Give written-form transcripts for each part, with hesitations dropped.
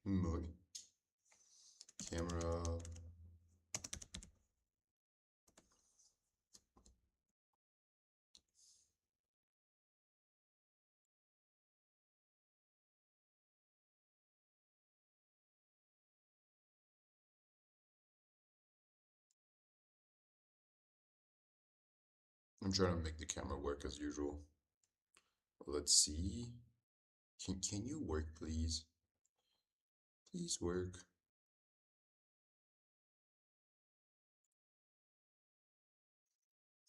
Mode. Camera. I'm trying to make the camera work as usual. Let's see. Can you work, please? Please work.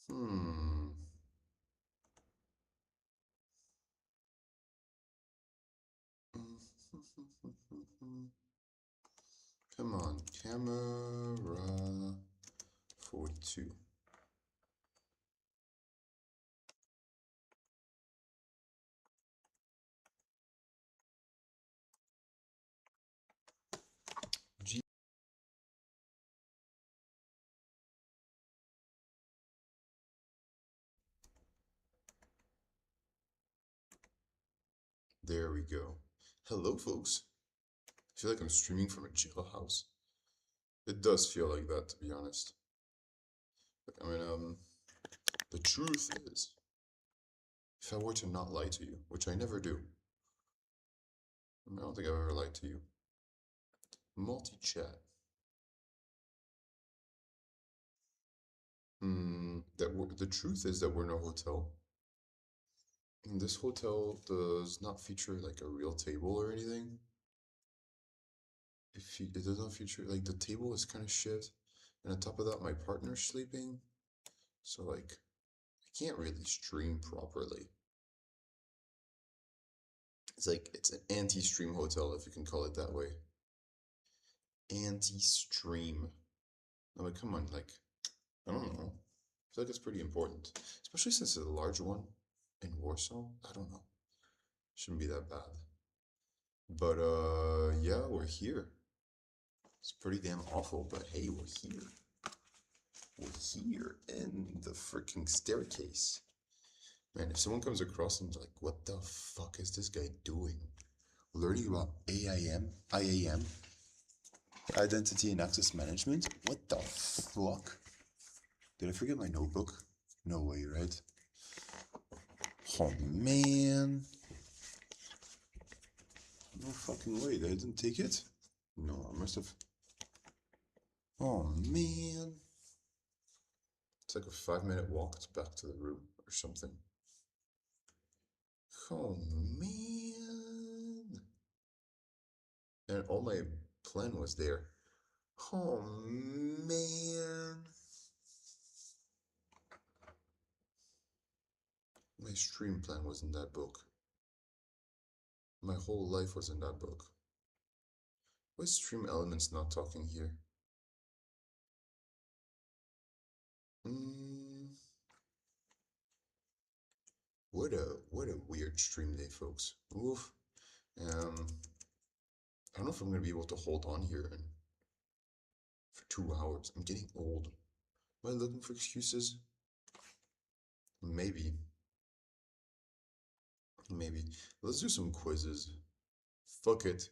Come on, camera 42. There we go. Hello, folks. I feel like I'm streaming from a jailhouse. It does feel like that, to be honest. I mean, the truth is, if I were to not lie to you, which I never do, I don't think I've ever lied to you. Multi-chat. The truth is that we're in a hotel. And this hotel does not feature like a real table or anything. It does not feature, like, the table is kind of shit. And on top of that, my partner's sleeping. So, like, I can't really stream properly. It's like, it's an anti-stream hotel, if you can call it that way. Anti-stream. I mean, come on, like, I don't know. I feel like it's pretty important. Especially since it's a large one in Warsaw. I don't know. Shouldn't be that bad. But, yeah, we're here. It's pretty damn awful, but hey, we're here. We're here in the freaking staircase. Man, if someone comes across and like, what the fuck is this guy doing? Learning about IAM, Identity and Access Management? What the fuck? Did I forget my notebook? No way, right? Oh man. No fucking way, I didn't take it? No, I must have. Oh man. It's like a 5-minute walk back to the room or something. Oh man. And all my plan was there. Oh man. My stream plan was in that book. My whole life was in that book. Why is Stream Elements not talking here? What a weird stream day, folks. Oof. I don't know if I'm gonna be able to hold on here for 2 hours. I'm getting old. Am I looking for excuses? Maybe. Maybe. Let's do some quizzes. Fuck it.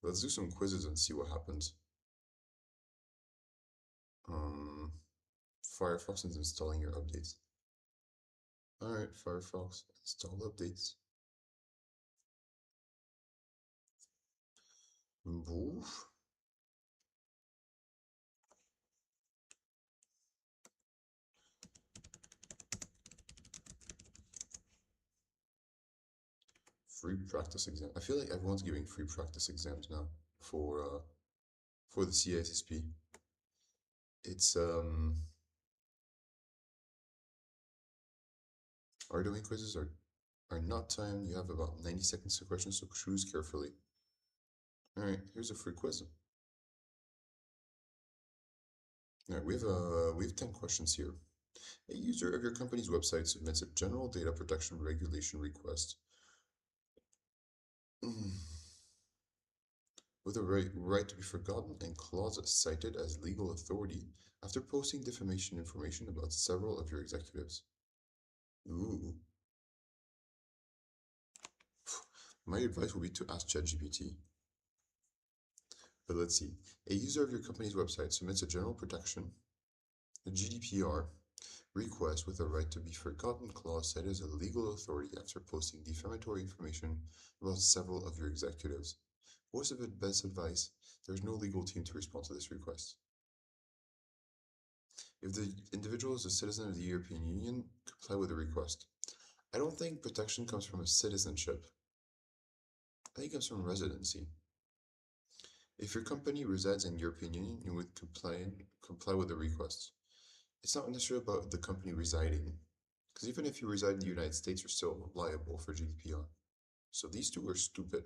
Let's do some quizzes and see what happens. Firefox is installing your updates. Alright, Firefox, install updates. Oof. Free practice exam. I feel like everyone's giving free practice exams now for the CISSP. It's Arduino quizzes are not timed. You have about 90 seconds to questions, so choose carefully. All right, here's a free quiz. All right, we have 10 questions here. A user of your company's website submits a general data protection regulation request. With a right to be forgotten and clause cited as legal authority after posting defamation information about several of your executives. Ooh. My advice would be to ask ChatGPT. But let's see. A user of your company's website submits a general protection, a GDPR, request with a right to be forgotten clause cited as a legal authority after posting defamatory information about several of your executives. What's the best advice? There's no legal team to respond to this request. If the individual is a citizen of the European Union, comply with the request. I don't think protection comes from a citizenship. I think it comes from residency. If your company resides in the European Union, you would comply with the request. It's not necessarily about the company residing, because even if you reside in the United States, you're still liable for GDPR. So these two are stupid.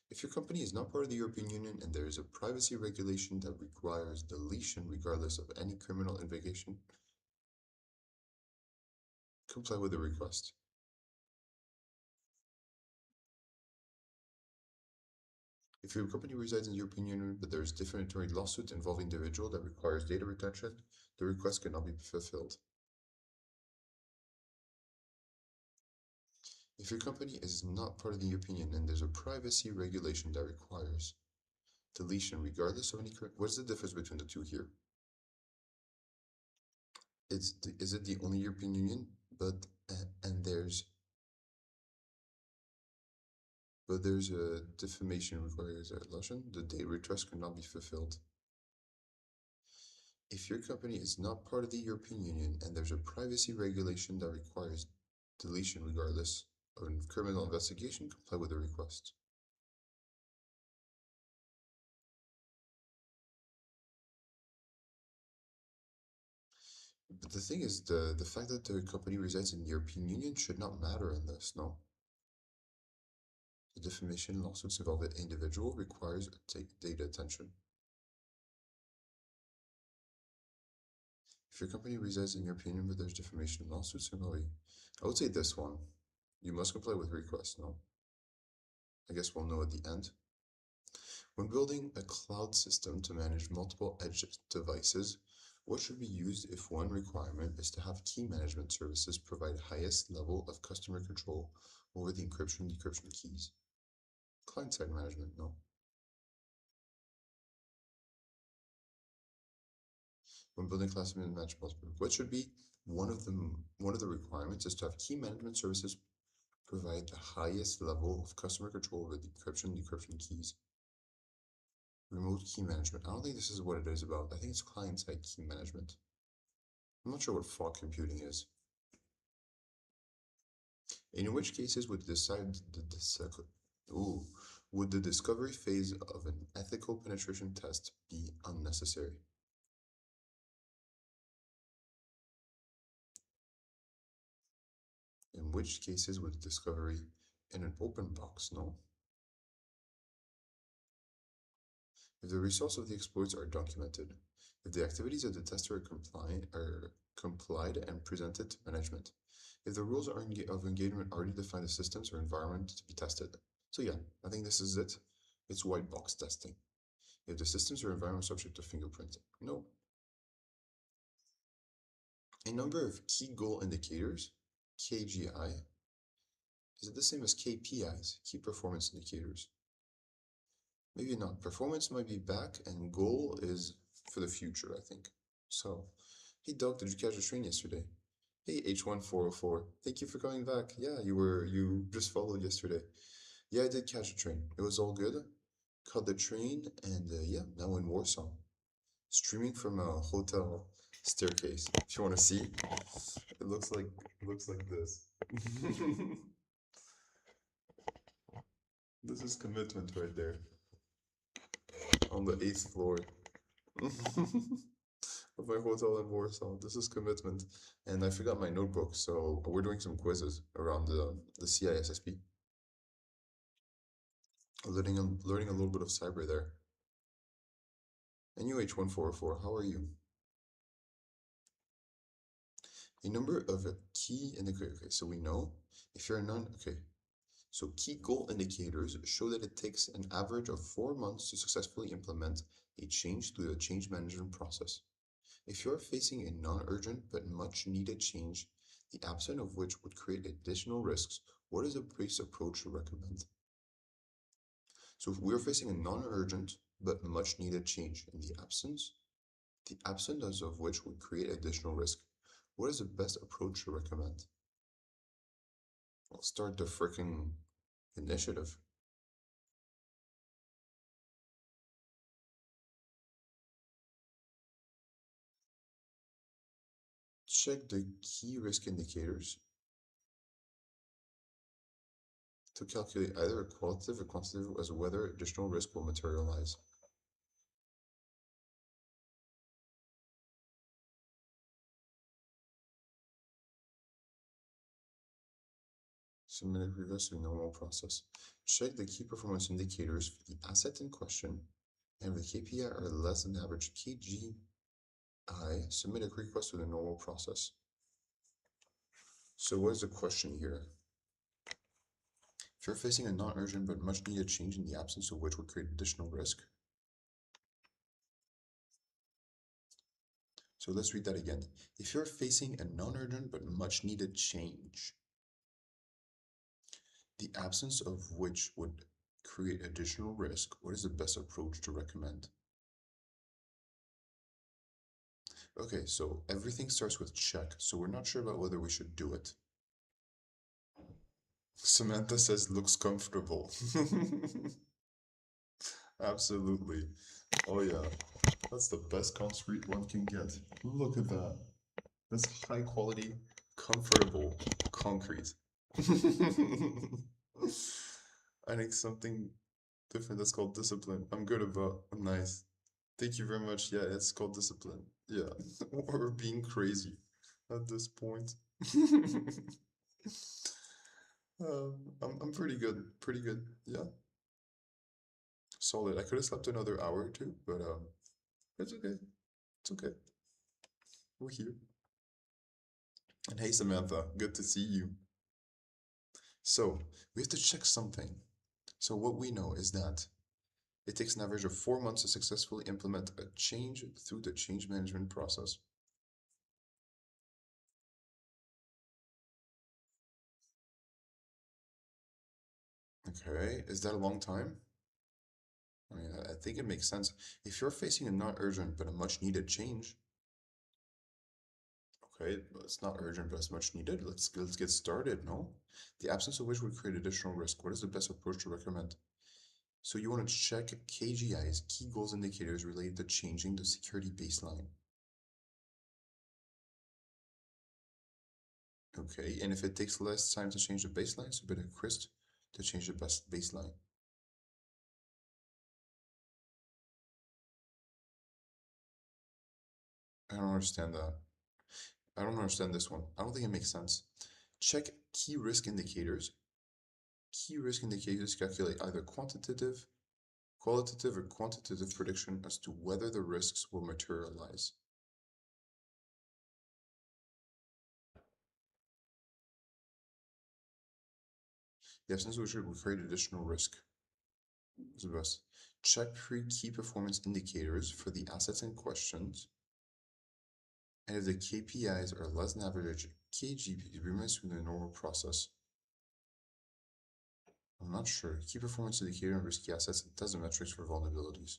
If your company is not part of the European Union and there is a privacy regulation that requires deletion regardless of any criminal investigation, comply with the request. If your company resides in the European Union but there is defamatory lawsuit involving individual that requires data retention, the request cannot be fulfilled. If your company is not part of the European Union and there's a privacy regulation that requires deletion regardless of any what's the difference between the two here? Is it the only European Union? And there's a defamation requires a deletion. The data request cannot be fulfilled. If your company is not part of the European Union and there's a privacy regulation that requires deletion regardless of criminal investigation, comply with the request. But the thing is, the fact that the company resides in the European Union should not matter in this, no? The defamation lawsuits involve an individual requires data attention. If your company resides in the European Union but there's defamation lawsuits involving, I would say this one. You must comply with requests, no? I guess we'll know at the end. When building a cloud system to manage multiple edge devices, what should be used if one requirement is to have key management services provide highest level of customer control over the encryption and decryption keys? Client-side management, no? When building class management multiple, what should be one of the requirements is to have key management services provide the highest level of customer control over the encryption and decryption keys. Remote key management. I don't think this is what it is about. I think it's client-side key management. I'm not sure what fog computing is. In which cases would would the discovery phase of an ethical penetration test be unnecessary? In which cases would discovery in an open box? No. If the results of the exploits are documented, if the activities of the tester are complied and presented to management, if the rules of engagement already define the systems or environment to be tested. So yeah, I think this is it. It's white box testing. If the systems or environment subject to fingerprinting. No. A number of key goal indicators, KGI, is it the same as KPIs, key performance indicators? Maybe not. Performance might be back and goal is for the future, I think. So, hey Doug, did you catch a train yesterday? Hey H1404, thank you for coming back. Yeah, you just followed yesterday. Yeah, I did catch a train. It was all good. Caught the train and yeah, now in Warsaw. Streaming from a hotel staircase. If you want to see, it looks like this. This is commitment right there on the 8th floor of my hotel in Warsaw. This is commitment. And I forgot my notebook, so we're doing some quizzes around the CISSP. Learning a little bit of cyber there. And you H1404, how are you? A number of key indicators. Okay, so we know if you're none, okay. So key goal indicators show that it takes an average of 4 months to successfully implement a change through the change management process. If you're facing a non-urgent but much needed change, the absence of which would create additional risks, what is a base approach to recommend? So if we're facing a non-urgent but much needed change in the absence of which would create additional risk, what is the best approach to recommend? Well, start the freaking initiative. Check the key risk indicators to calculate either a qualitative or quantitative as to whether additional risk will materialize. Submit reverse to the normal process. Check the key performance indicators for the asset in question, and if the KPI are less than average KGI, submit a request to the normal process. So what is the question here? If you're facing a non-urgent but much needed change in the absence of which would create additional risk. So let's read that again. If you're facing a non-urgent but much needed change, the absence of which would create additional risk, what is the best approach to recommend? Okay, so everything starts with check, so we're not sure about whether we should do it. Samantha says looks comfortable. Absolutely. Oh yeah, that's the best concrete one can get. Look at that. That's high quality, comfortable concrete. I think something different that's called discipline. I'm good about nice. Thank you very much. Yeah, it's called discipline. Yeah. Or being crazy at this point. I'm pretty good. Pretty good. Yeah. Solid. I could have slept another hour or two, but it's okay. It's okay. We're here. And hey Samantha, good to see you. So we have to check something. So what we know is that it takes an average of 4 months to successfully implement a change through the change management process. Okay, is that a long time? I mean, I think it makes sense. If you're facing a not urgent but a much needed change, okay, well, it's not urgent but it's much needed. Let's get started, no? The absence of which would create additional risk. What is the best approach to recommend? So you want to check KGIs, key goals indicators related to changing the security baseline. Okay, and if it takes less time to change the baseline, so better Chris to change the best baseline. I don't understand that. I don't understand this one. I don't think it makes sense. Check key risk indicators. Key risk indicators calculate either qualitative or quantitative prediction as to whether the risks will materialize. The absence of which will create additional risk. Is the best. Check three key performance indicators for the assets in questions. And if the KPIs are less than average KGP, remains within the normal process. I'm not sure. Key performance indicator and risky assets and test the metrics for vulnerabilities.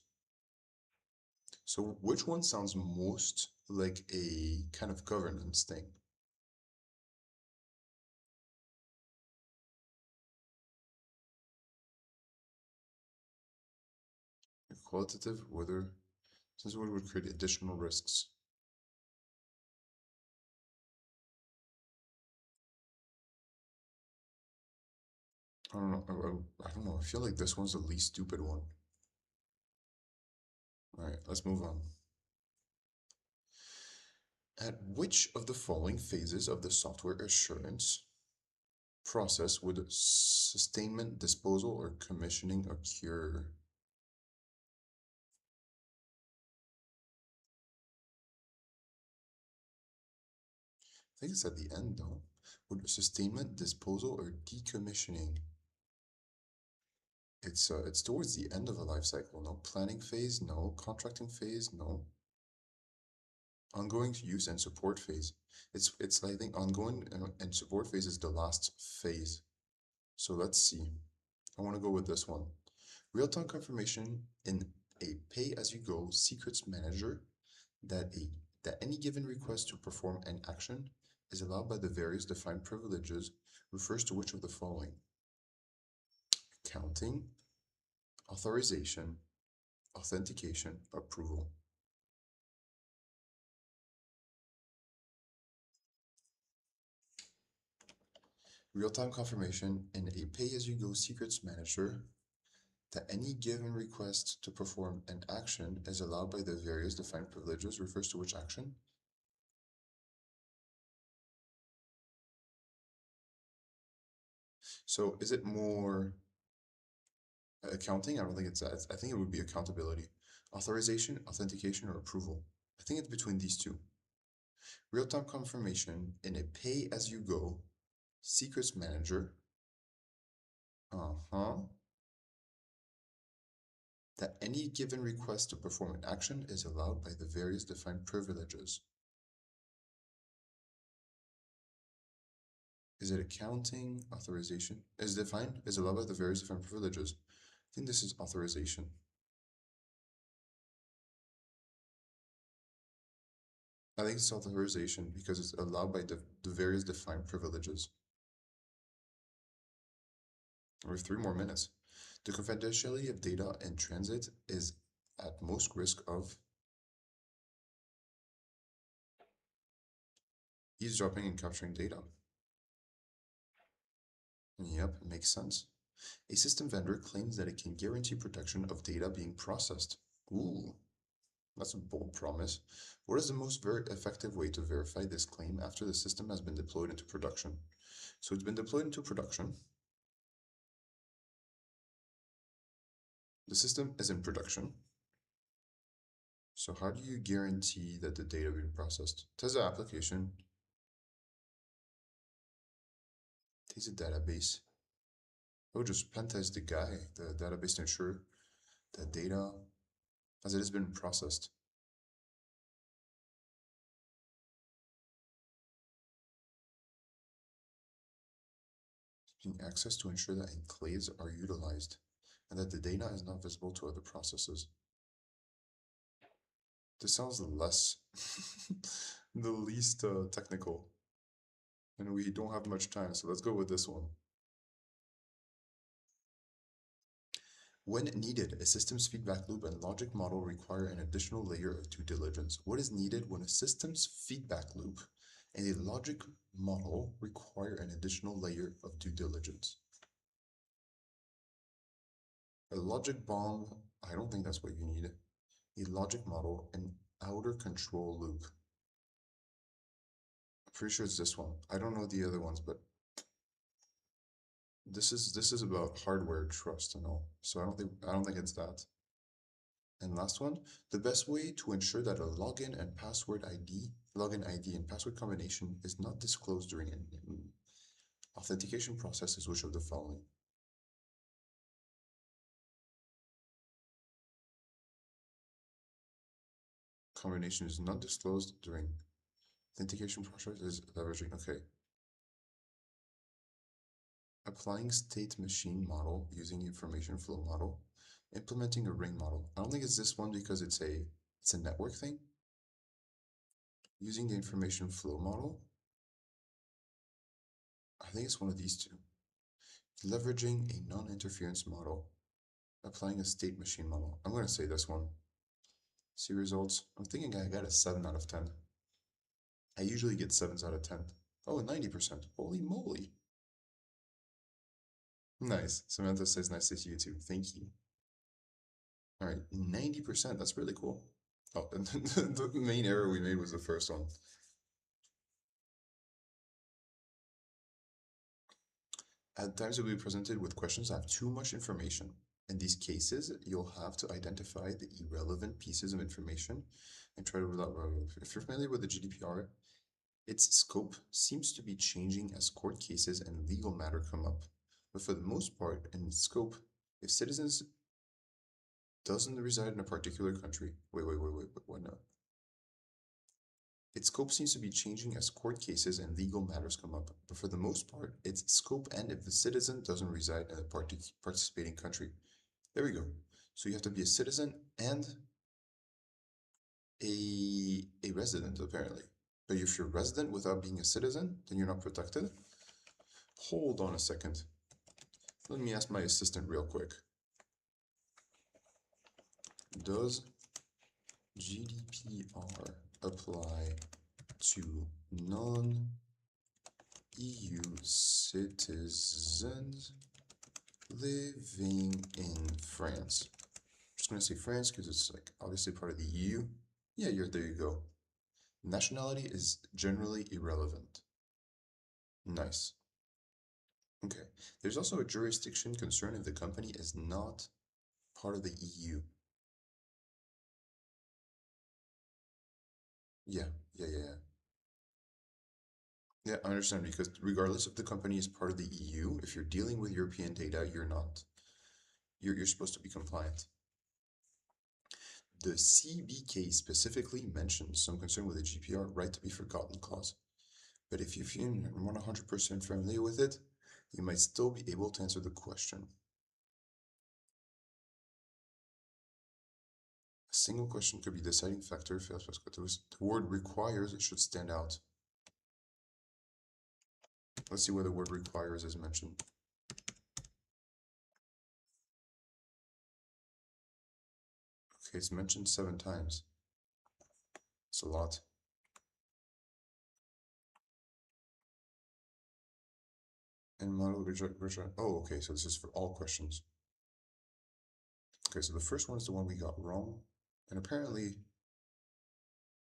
So which one sounds most like a kind of governance thing? Qualitative, whether since it would create additional risks. I don't know. I don't know. I feel like this one's the least stupid one. All right, let's move on. At which of the following phases of the software assurance process would sustainment, disposal, or commissioning occur? I think it's at the end though. Would sustainment, disposal, or decommissioning? It's towards the end of the life cycle. No planning phase, no contracting phase, no ongoing use and support phase. It's I think ongoing and support phase is the last phase. So let's see. I want to go with this one. Real-time confirmation in a pay-as-you-go secrets manager that any given request to perform an action is allowed by the various defined privileges refers to which of the following? Counting, authorization, authentication, approval. Real-time confirmation in a pay-as-you-go secrets manager that any given request to perform an action is allowed by the various defined privileges refers to which action? So is it more accounting? I don't think it's that. I think it would be accountability. Authorization, authentication, or approval. I think it's between these two. Real-time confirmation in a pay-as-you-go secrets manager. That any given request to perform an action is allowed by the various defined privileges. Is it accounting, authorization? Is allowed by the various defined privileges. I think this is authorization. I think it's authorization because it's allowed by the various defined privileges. We have 3 more minutes. The confidentiality of data in transit is at most risk of eavesdropping and capturing data. Yep, makes sense. A system vendor claims that it can guarantee protection of data being processed. Ooh, that's a bold promise. What is the most very effective way to verify this claim after the system has been deployed into production? So it's been deployed into production. The system is in production. So how do you guarantee that the data will be processed? Test the application. Test the database. I would just pen test the database to ensure that data as it has been processed. Being access to ensure that enclaves are utilized and that the data is not visible to other processes. This sounds less, the least technical, and we don't have much time, so let's go with this one. When needed, a system's feedback loop and logic model require an additional layer of due diligence. What is needed when a system's feedback loop and a logic model require an additional layer of due diligence? A logic bomb, I don't think that's what you need. A logic model, an outer control loop. I'm pretty sure it's this one. I don't know the other ones, but this is about hardware trust and all. So I don't think it's that. And last one, the best way to ensure that a login ID and password combination is not disclosed during an authentication process is which of the following? Combination is not disclosed during authentication process is leveraging. Okay. Applying state machine model using information flow model, implementing a ring model. I don't think it's this one because it's a network thing. Using the information flow model. I think it's one of these two. Leveraging a non-interference model. Applying a state machine model. I'm going to say this one. See results. I'm thinking I got a 7 out of 10. I usually get 7s out of 10. Oh, 90%. Holy moly. Nice. Samantha says nice to see you too. Thank you. All right, 90%. That's really cool. Oh, and the main error we made was the first one. At times you'll be presented with questions that have too much information. In these cases, you'll have to identify the irrelevant pieces of information and try to rule out. If you're familiar with the GDPR, its scope seems to be changing as court cases and legal matter come up. But for the most part, in its scope, if citizens doesn't reside in a particular country, what no? Its scope seems to be changing as court cases and legal matters come up, but for the most part, its scope and if the citizen doesn't reside in a participating country. There we go. So you have to be a citizen and a resident, apparently. But if you're a resident without being a citizen, then you're not protected. Hold on a second. Let me ask my assistant real quick. Does GDPR apply to non-EU citizens living in France? I'm just going to say France because it's like obviously part of the EU. Yeah, there you go. Nationality is generally irrelevant. Nice. Okay. There's also a jurisdiction concern if the company is not part of the EU. Yeah. Yeah, I understand because regardless if the company is part of the EU, if you're dealing with European data, you're not. You're supposed to be compliant. The CBK specifically mentions some concern with the GDPR right to be forgotten clause. But if you're not 100% familiar with it, you might still be able to answer the question. A single question could be the deciding factor if the word requires it should stand out. Let's see where the word requires is mentioned. Okay, it's mentioned 7 times. It's a lot. And model reject. Oh, okay, so this is for all questions. Okay, so the first one is the one we got wrong. And apparently,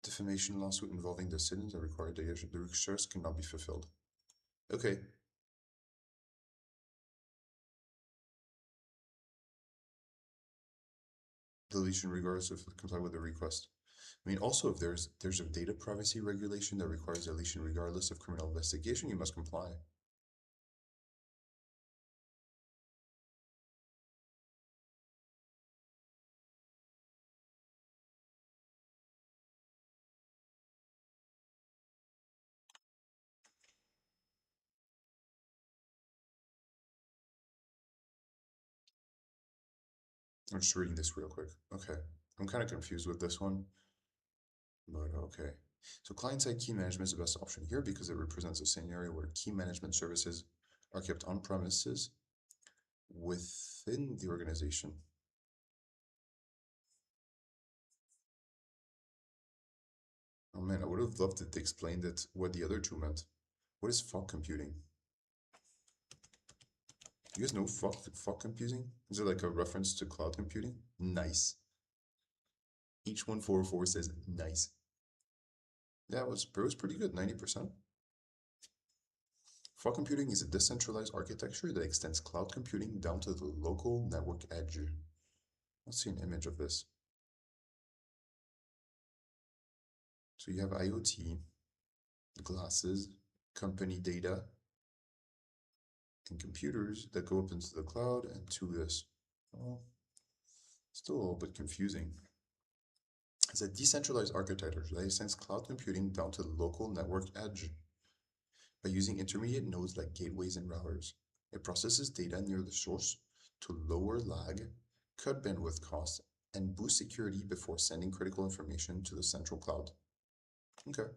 defamation lawsuit involving the citizens that required the request cannot be fulfilled. Okay. Deletion regardless if it comply with the request. I mean, also if there's a data privacy regulation that requires deletion regardless of criminal investigation, you must comply. I'm just reading this real quick. Okay. I'm kind of confused with this one, but okay. So client-side key management is the best option here because it represents a scenario where key management services are kept on premises within the organization. Oh man, I would have loved it to explain it what the other two meant. What is fog computing? You guys know fog computing? Is it like a reference to cloud computing? Nice. H1404 says nice. Yeah, it was pretty good, 90%. Fog computing is a decentralized architecture that extends cloud computing down to the local network edge. Let's see an image of this. So you have IoT, glasses, company data, and computers that go up into the cloud and to this. Well, still a little bit confusing. It's a decentralized architecture that extends cloud computing down to the local network edge by using intermediate nodes like gateways and routers. It processes data near the source to lower lag, cut bandwidth costs, and boost security before sending critical information to the central cloud. Okay,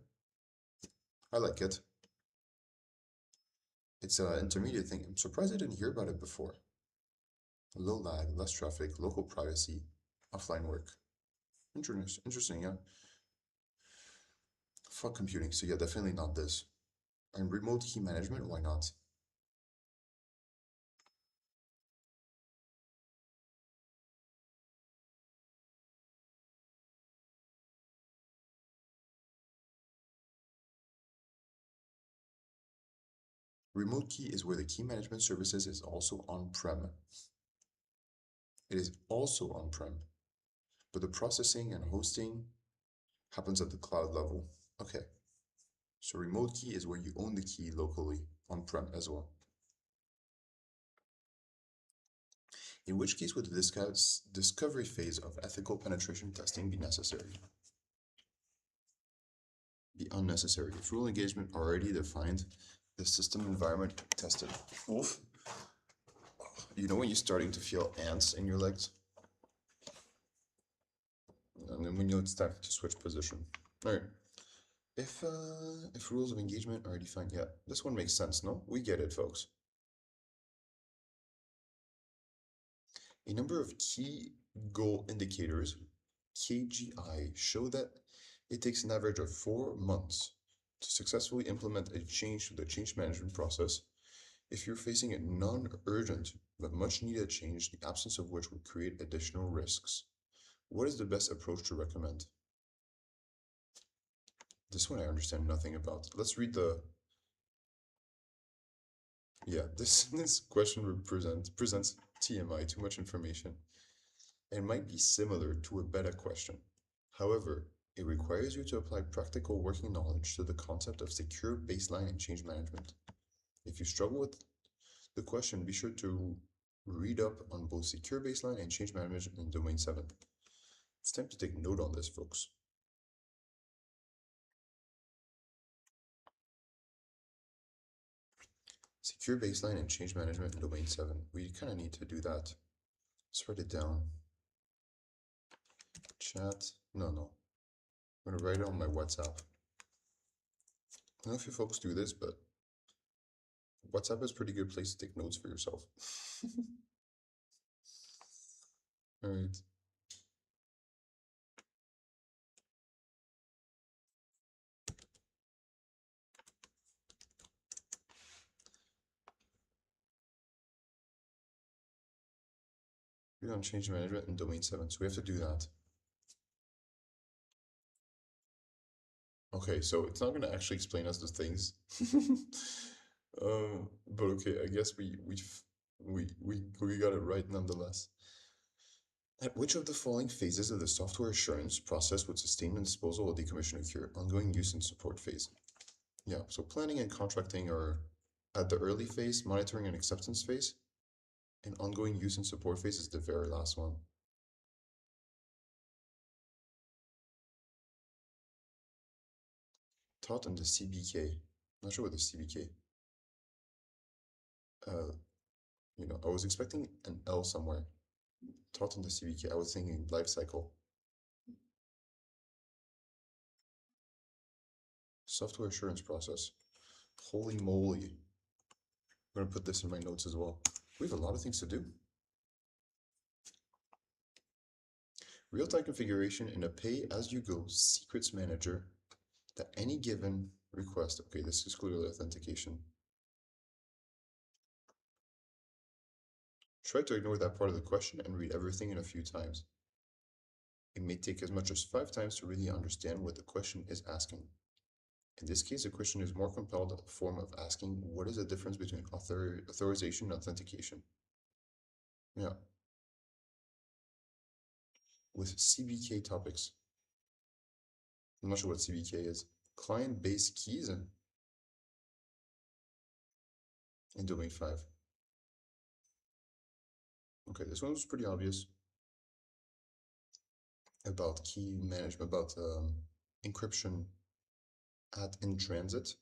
I like it. It's an intermediate thing. I'm surprised I didn't hear about it before. Low lag, less traffic, local privacy, offline work. Interesting, yeah. Fog computing, so yeah, definitely not this. And remote key management, why not? Remote key is where the key management services is also on-prem. It is also on-prem, but the processing and hosting happens at the cloud level. Okay, so remote key is where you own the key locally, on-prem as well. In which case would the discovery phase of ethical penetration testing be necessary? Be unnecessary. If rule engagement already defined the system environment tested. Oof. You know when you're starting to feel ants in your legs? And then when you know it's time to switch position. Alright. If rules of engagement are defined, yeah, this one makes sense, no? We get it, folks. A number of key goal indicators, KGI, show that it takes an average of 4 months to successfully implement a change to the change management process if you're facing a non-urgent but much needed change, the absence of which would create additional risks. What is the best approach to recommend? This one I understand nothing about. Let's read the. Yeah, this question presents TMI, too much information, and might be similar to a beta question. However, it requires you to apply practical working knowledge to the concept of secure baseline and change management. If you struggle with the question, be sure to read up on both secure baseline and change management in Domain 7. It's time to take note on this, folks. Secure baseline and change management in Domain 7. We kind of need to do that. Let's write it down. Chat. No. I'm going to write it on my WhatsApp. I don't know if you folks do this, but WhatsApp is a pretty good place to take notes for yourself. All right. We're going to change management in Domain 7, so we have to do that. Okay, so it's not going to actually explain us the things. But okay, I guess we got it right nonetheless. At which of the following phases of the software assurance process would sustain and disposal or decommission occur? Ongoing use and support phase. Yeah, so planning and contracting are at the early phase, monitoring and acceptance phase, and ongoing use and support phase is the very last one. Taught in the CBK. Not sure what the CBK. I was expecting an L somewhere. Taught in the CBK. I was thinking life cycle. Software assurance process. Holy moly. I'm going to put this in my notes as well. We have a lot of things to do. Real-time configuration in a pay-as-you-go secrets manager that any given request. Okay, this is clearly authentication. Try to ignore that part of the question and read everything in a few times. It may take as much as 5 times to really understand what the question is asking. In this case, the question is more compelled form of asking what is the difference between authorization and authentication. Yeah. With CBK topics. I'm not sure what CBK is. Client-based keys in Domain 5. Okay, this one was pretty obvious. About key management, about encryption in transit.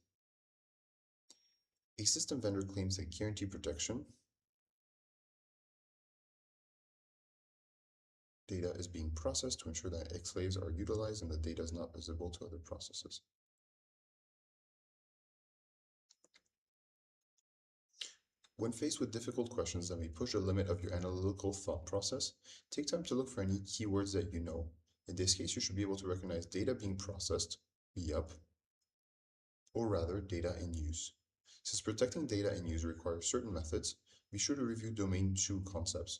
A system vendor claims that guarantee protection. Data is being processed to ensure that enclaves are utilized and the data is not visible to other processes. When faced with difficult questions that may push the limit of your analytical thought process, take time to look for any keywords that you know. In this case, you should be able to recognize data being processed, yup, or rather data in use. Since protecting data in use requires certain methods, be sure to review Domain 2 concepts,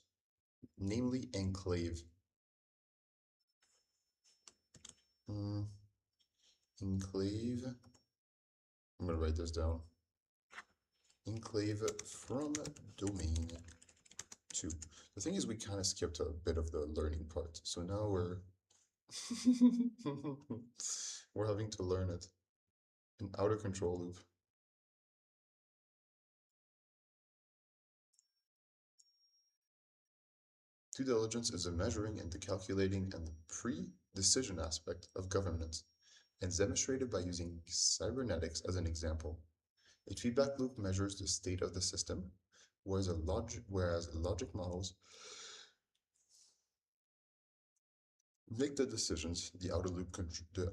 namely enclave. Enclave. I'm going to write this down. Enclave from Domain 2. The thing is, we kind of skipped a bit of the learning part, so now we're we're having to learn it. An outer control loop. Due diligence is the measuring and the calculating and the pre-decision aspect of governance, and is demonstrated by using cybernetics as an example. A feedback loop measures the state of the system, whereas logic models make the decisions. The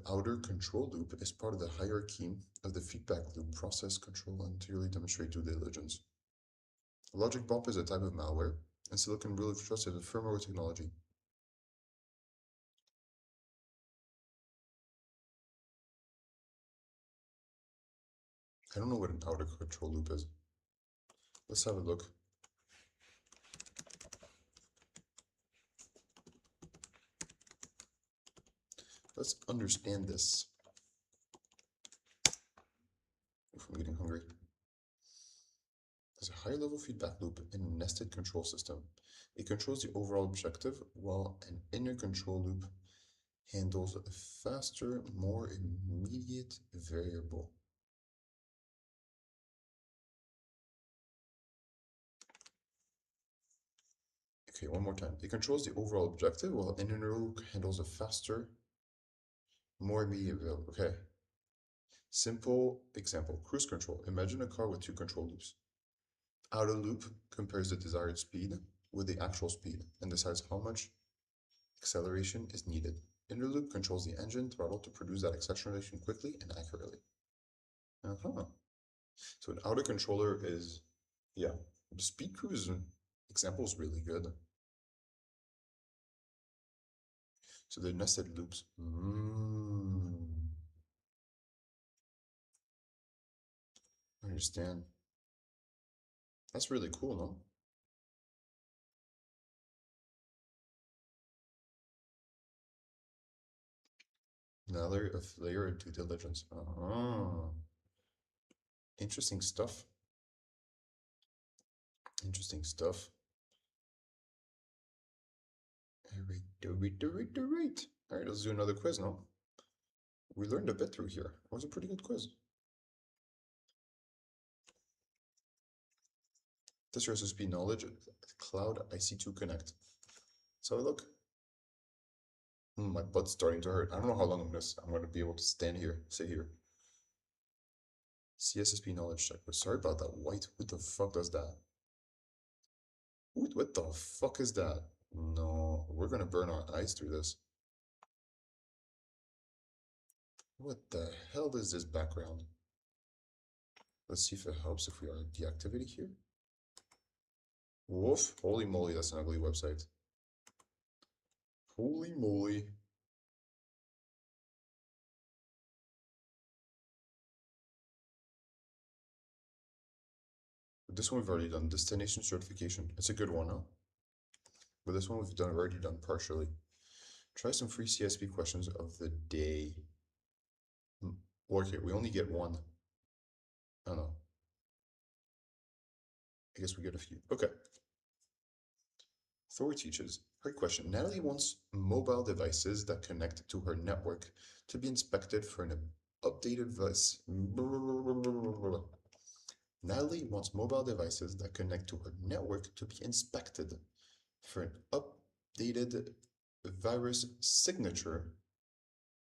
outer control loop is part of the hierarchy of the feedback loop process control and clearly demonstrate due diligence. Logic bump is a type of malware, and Silicon Root of Trust is a firmware technology. I don't know what an outer control loop is. Let's have a look. Let's understand this. If I'm getting hungry. There's a higher level feedback loop in a nested control system. It controls the overall objective, while an inner control loop handles a faster, more immediate variable. Okay, one more time. It controls the overall objective, while an inner loop handles a faster, more immediate variable. Okay. Simple example, cruise control. Imagine a car with two control loops. Outer loop compares the desired speed with the actual speed and decides how much acceleration is needed. Inner loop controls the engine throttle to produce that acceleration quickly and accurately. So an outer controller is, yeah, the speed cruise example is really good. So they're nested loops. I understand. That's really cool, no? Another layer of due diligence. Interesting stuff. Interesting stuff. All right, let's do another quiz now. We learned a bit through here. It was a pretty good quiz. This SSP knowledge, Cloud IC2 Connect. Let's have a look. My butt's starting to hurt. I don't know how long I'm gonna be able to stand here, sit here. CSSP knowledge check. But sorry about that. White. Who the fuck does that? What the fuck is that? No, we're gonna burn our eyes through this. What the hell is this background? Let's see if it helps if we are deactivity here. Woof. Holy moly, that's an ugly website. Holy moly. This one we've already done. Destination certification. It's a good one, huh? But this one we've already done partially. Try some free CSP questions of the day. Okay, we only get one. I don't know. I guess we get a few. Okay. Thor teaches. Her question. Natalie wants mobile devices that connect to her network to be inspected for an updated device. Natalie wants mobile devices that connect to her network to be inspected for an updated virus signature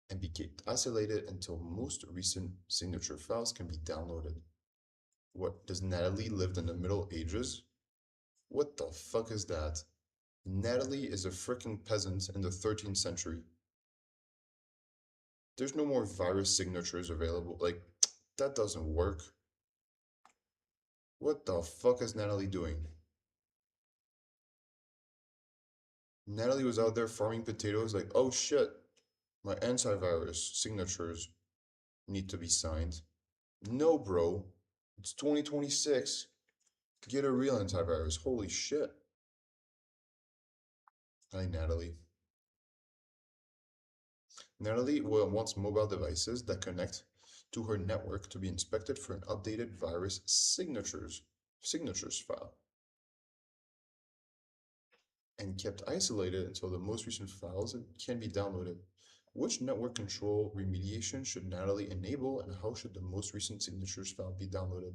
and be kept isolated until most recent signature files can be downloaded. What, does Natalie live in the Middle Ages? What the fuck is that? Natalie is a freaking peasant in the 13th century. There's no more virus signatures available. Like, that doesn't work. What the fuck is Natalie doing? Natalie was out there farming potatoes like, oh shit, my antivirus signatures need to be signed. No, bro. It's 2026. Get a real antivirus. Holy shit. Hi, Natalie. Natalie wants mobile devices that connect to her network to be inspected for an updated virus signatures file and kept isolated until the most recent files can be downloaded. Which network control remediation should Natalie enable, and how should the most recent signatures file be downloaded?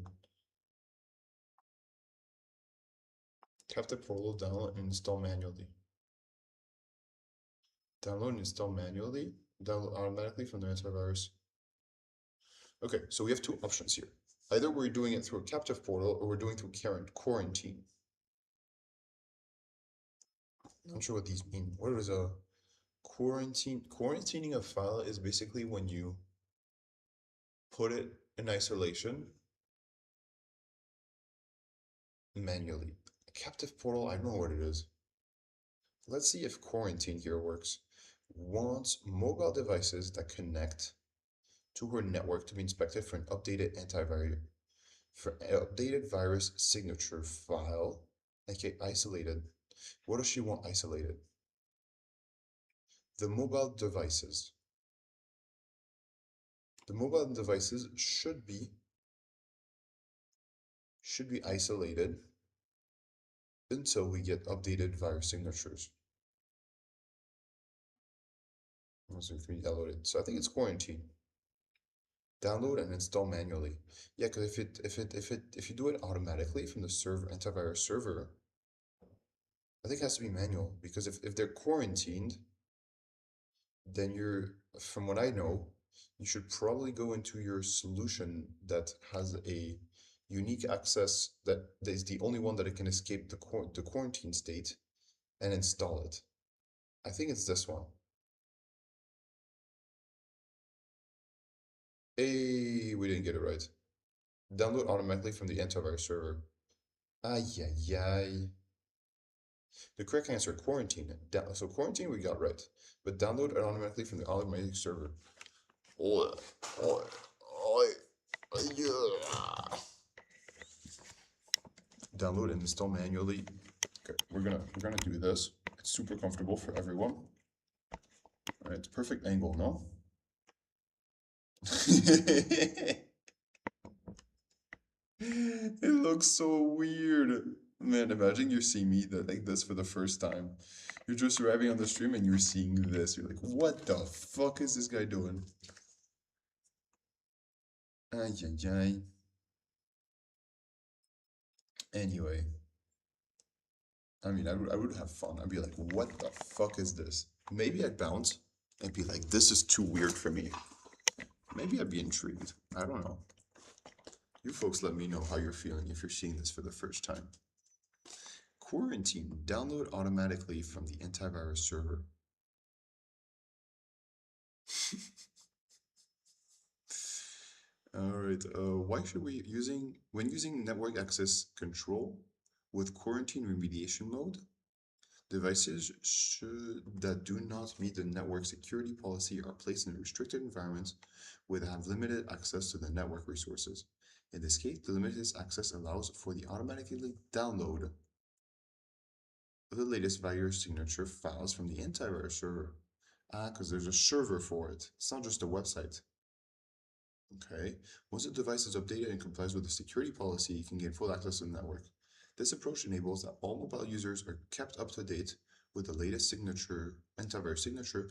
Tap the portal, download and install manually. Download and install manually. Download automatically from the antivirus. Okay, so we have two options here. Either we're doing it through a captive portal or we're doing through quarantine. Not sure what these mean. What is a quarantine? Quarantining a file is basically when you put it in isolation manually. A captive portal, I don't know what it is. Let's see if quarantine here works. Wants mobile devices that connect to her network to be inspected for an updated antivirus, for an updated virus signature file, aka isolated. What does she want isolated? The mobile devices. The mobile devices should be isolated until we get updated virus signatures. So if we download it, so I think it's quarantine. Download and install manually. Yeah, because if you do it automatically from the server antivirus server, I think it has to be manual because if they're quarantined, then from what I know, you should probably go into your solution that has a unique access that is the only one that it can escape the quarantine state and install it. I think it's this one. Hey, we didn't get it right. Download automatically from the antivirus server. Ay, ay, ay. The correct answer, quarantine. So quarantine we got right, but download it automatically from the automatic server. Oi, oi, oi, yeah. Download and install manually. Okay, we're gonna do this. It's super comfortable for everyone. All right, it's perfect angle, no? It looks so weird. Man, imagine you're seeing me like this for the first time. You're just arriving on the stream and you're seeing this. You're like, what the fuck is this guy doing? Ay, ay, ay. Anyway, I mean, I would have fun. I'd be like, what the fuck is this? Maybe I'd bounce and be like, this is too weird for me. Maybe I'd be intrigued. I don't know. You folks let me know how you're feeling if you're seeing this for the first time. Quarantine. Download automatically from the antivirus server. All right. Why should we when using network access control with quarantine remediation mode, devices that do not meet the network security policy are placed in restricted environments where they have limited access to the network resources. In this case, the limited access allows for the automatically download of the latest virus signature files from the antivirus server. Because there's a server for it. It's not just a website. Okay. Once the device is updated and complies with the security policy, you can gain full access to the network. This approach enables that all mobile users are kept up to date with the latest antivirus signature,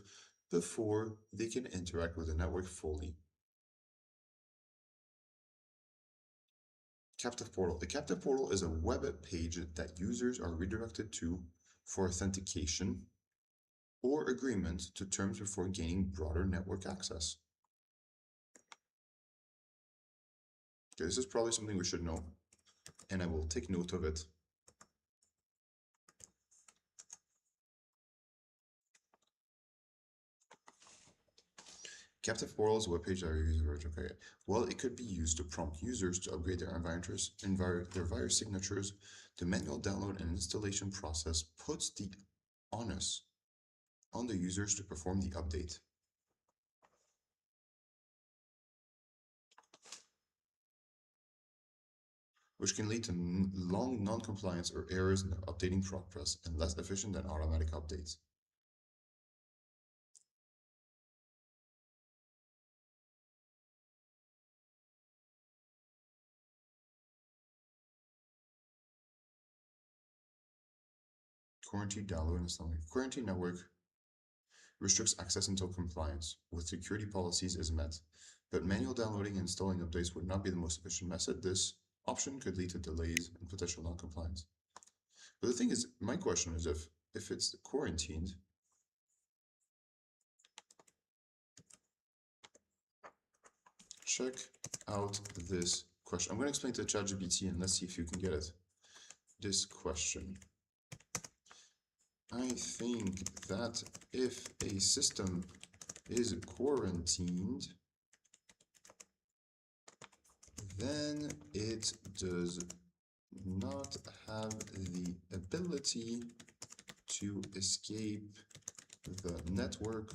before they can interact with the network fully. Captive portal. The captive portal is a web page that users are redirected to for authentication or agreement to terms before gaining broader network access. Okay, this is probably something we should know, and I will take note of it. Captive portal is a webpage that users. Okay. Well, it could be used to prompt users to upgrade their virus signatures. The manual download and installation process puts the onus on the users to perform the update. Which can lead to long non-compliance or errors in the updating progress and less efficient than automatic updates. Quarantine download and installation. Quarantine network restricts access until compliance with security policies is met, but manual downloading and installing updates would not be the most efficient method. This option could lead to delays and potential non-compliance. But the thing is, my question is if it's quarantined, check out this question. I'm going to explain to ChatGPT and let's see if you can get it. This question. I think that if a system is quarantined, then it does not have the ability to escape the network,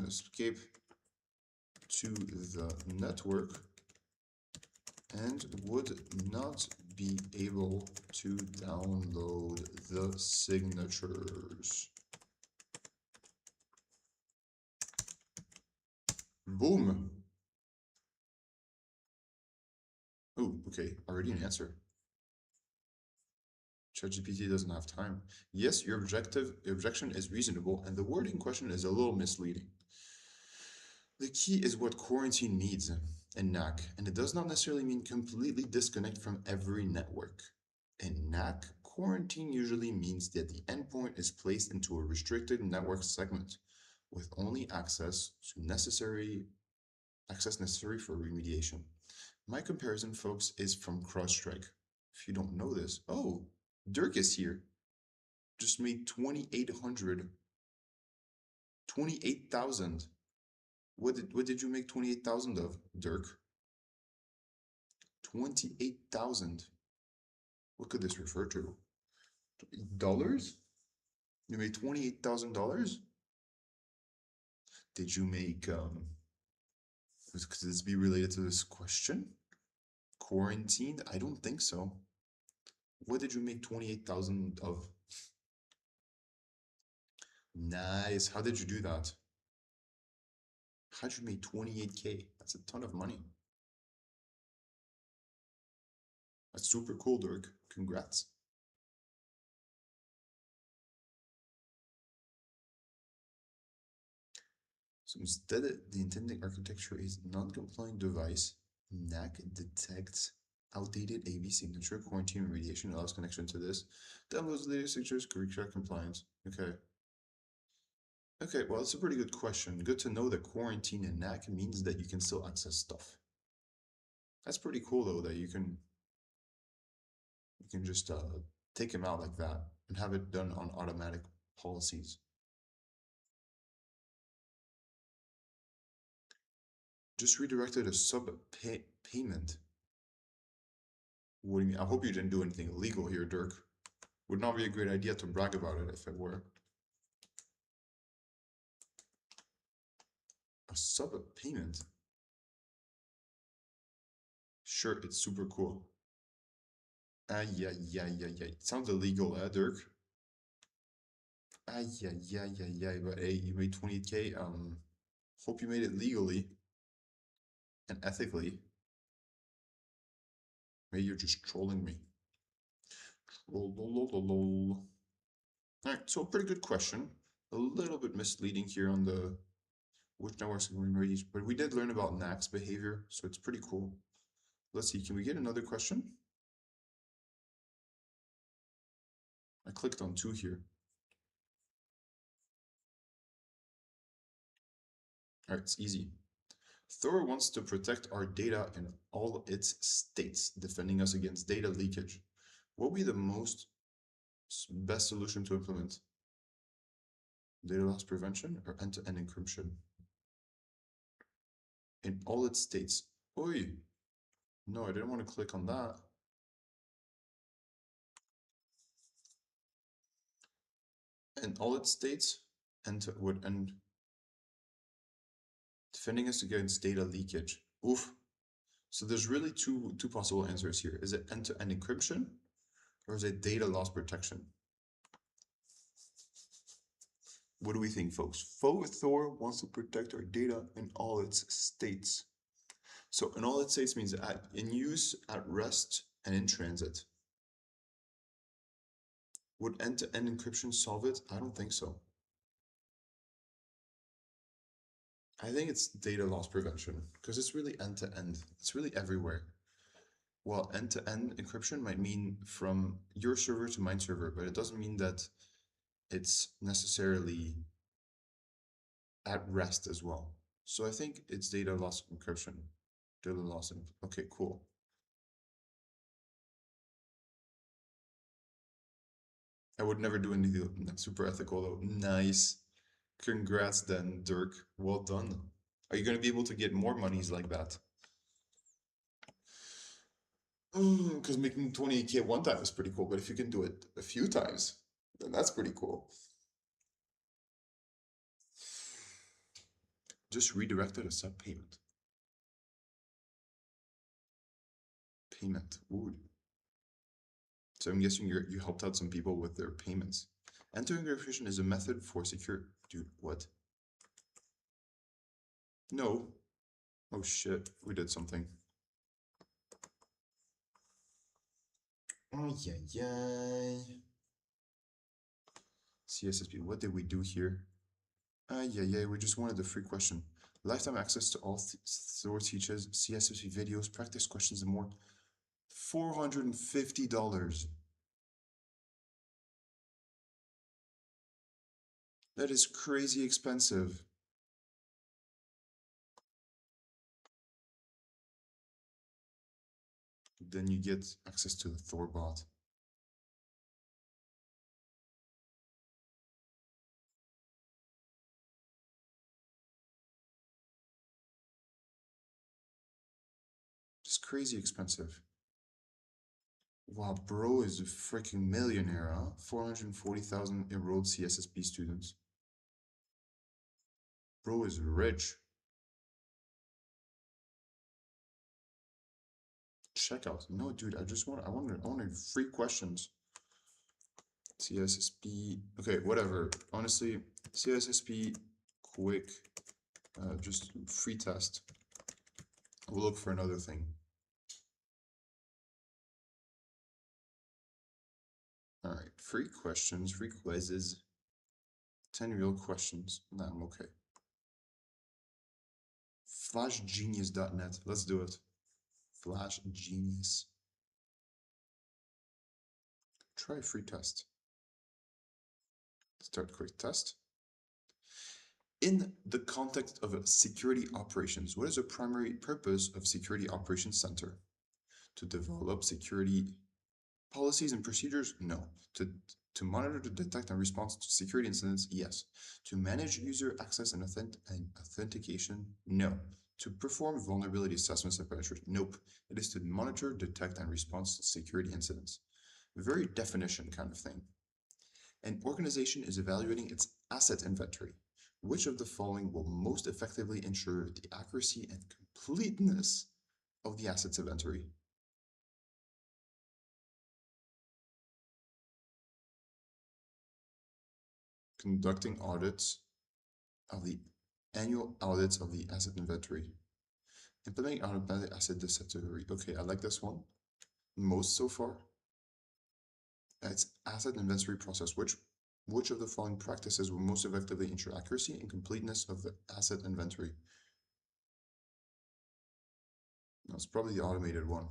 escape to the network, and would not be able to download the signatures. Boom. Oh, okay, already an answer. ChatGPT doesn't have time. Yes, your objection is reasonable, and the wording question is a little misleading. The key is what quarantine means in NAC, and it does not necessarily mean completely disconnect from every network. In NAC, quarantine usually means that the endpoint is placed into a restricted network segment with only access necessary for remediation. My comparison, folks, is from CrowdStrike. If you don't know this, oh, Dirk is here. Just made 28,000. What did you make 28,000 of, Dirk? 28,000. What could this refer to? Dollars? You made $28,000? Did you make could this be related to this question? Quarantined? I don't think so. What did you make 28,000 of? Nice. How did you do that? How'd you make 28K? That's a ton of money. That's super cool, Dirk. Congrats. So instead, the intended architecture is non-compliant device. NAC detects outdated AV signature, quarantine remediation allows connection to this. Downloads the latest signatures, correct compliance. Okay. Okay, well, it's a pretty good question. Good to know that quarantine in NAC means that you can still access stuff. That's pretty cool though, that you can just take them out like that and have it done on automatic policies. Just redirected a sub payment. What do you mean? I hope you didn't do anything illegal here, Dirk. Would not be a great idea to brag about it if it were. A sub payment? Sure, it's super cool. Yeah. It sounds illegal, Dirk? Yeah. But hey, you made 28K. Hope you made it legally and ethically. Maybe you're just trolling me. All right, so pretty good question. A little bit misleading here on the which networks are going to reach, but we did learn about NAC's behavior, so it's pretty cool. Let's see, can we get another question? I clicked on 2 here. All right, it's easy. Thor wants to protect our data in all its states, defending us against data leakage. What would be the best solution to implement? Data loss prevention or end-to-end encryption? In all its states. Oi! No, I didn't want to click on that. In all its states, and defending us against data leakage. Oof. So there's really two possible answers here. Is it end-to-end encryption or is it data loss protection? What do we think, folks? Thor wants to protect our data in all its states. So in all its states means in use, at rest, and in transit. Would end-to-end encryption solve it? I don't think so. I think it's data loss prevention because it's really end-to-end. It's really everywhere. Well, end-to-end encryption might mean from your server to my server, but it doesn't mean that it's necessarily at rest as well. So I think it's data loss encryption. Data loss. Okay, cool. I would never do anything super ethical though. Nice. Congrats then, Dirk. Well done. Are you gonna be able to get more monies like that? Because making 28K one time is pretty cool, but if you can do it a few times, then that's pretty cool. Just redirected a sub payment. Payment. Ooh. So I'm guessing you helped out some people with their payments. Entering verification is a method for secure. Dude, what? No. Oh shit, we did something. Oh yeah, yeah. CSSP, what did we do here? Yeah, we just wanted the free question. Lifetime access to all source teaches, CSSP videos, practice questions, and more. $450. That is crazy expensive. Then you get access to the Thor bot. Just crazy expensive. Wow, bro is a freaking millionaire, huh? 440,000 enrolled CSSP students. Bro is rich. Checkout. No, dude, I wanted free questions. CSSP. Okay, whatever. Honestly, CSSP quick, just free test. We'll look for another thing. All right, free questions, free quizzes. 10 real questions. Nah, I'm okay. Flashgenius.net. Let's do it. Flash Genius. Try a free test. Start quick test. In the context of security operations, what is the primary purpose of Security Operations Center? To develop security policies and procedures? No. To monitor, to detect, and respond to security incidents? Yes. To manage user access and authentication? No. To perform vulnerability assessments and penetration? Nope. It is to monitor, detect, and respond to security incidents. Very definition kind of thing. An organization is evaluating its asset inventory. Which of the following will most effectively ensure the accuracy and completeness of the assets inventory? Conducting audits of the annual audits of the asset inventory. Implementing automatic asset discovery. Okay, I like this one most so far. It's asset inventory process. Which of the following practices will most effectively ensure accuracy and completeness of the asset inventory? No, it's probably the automated one.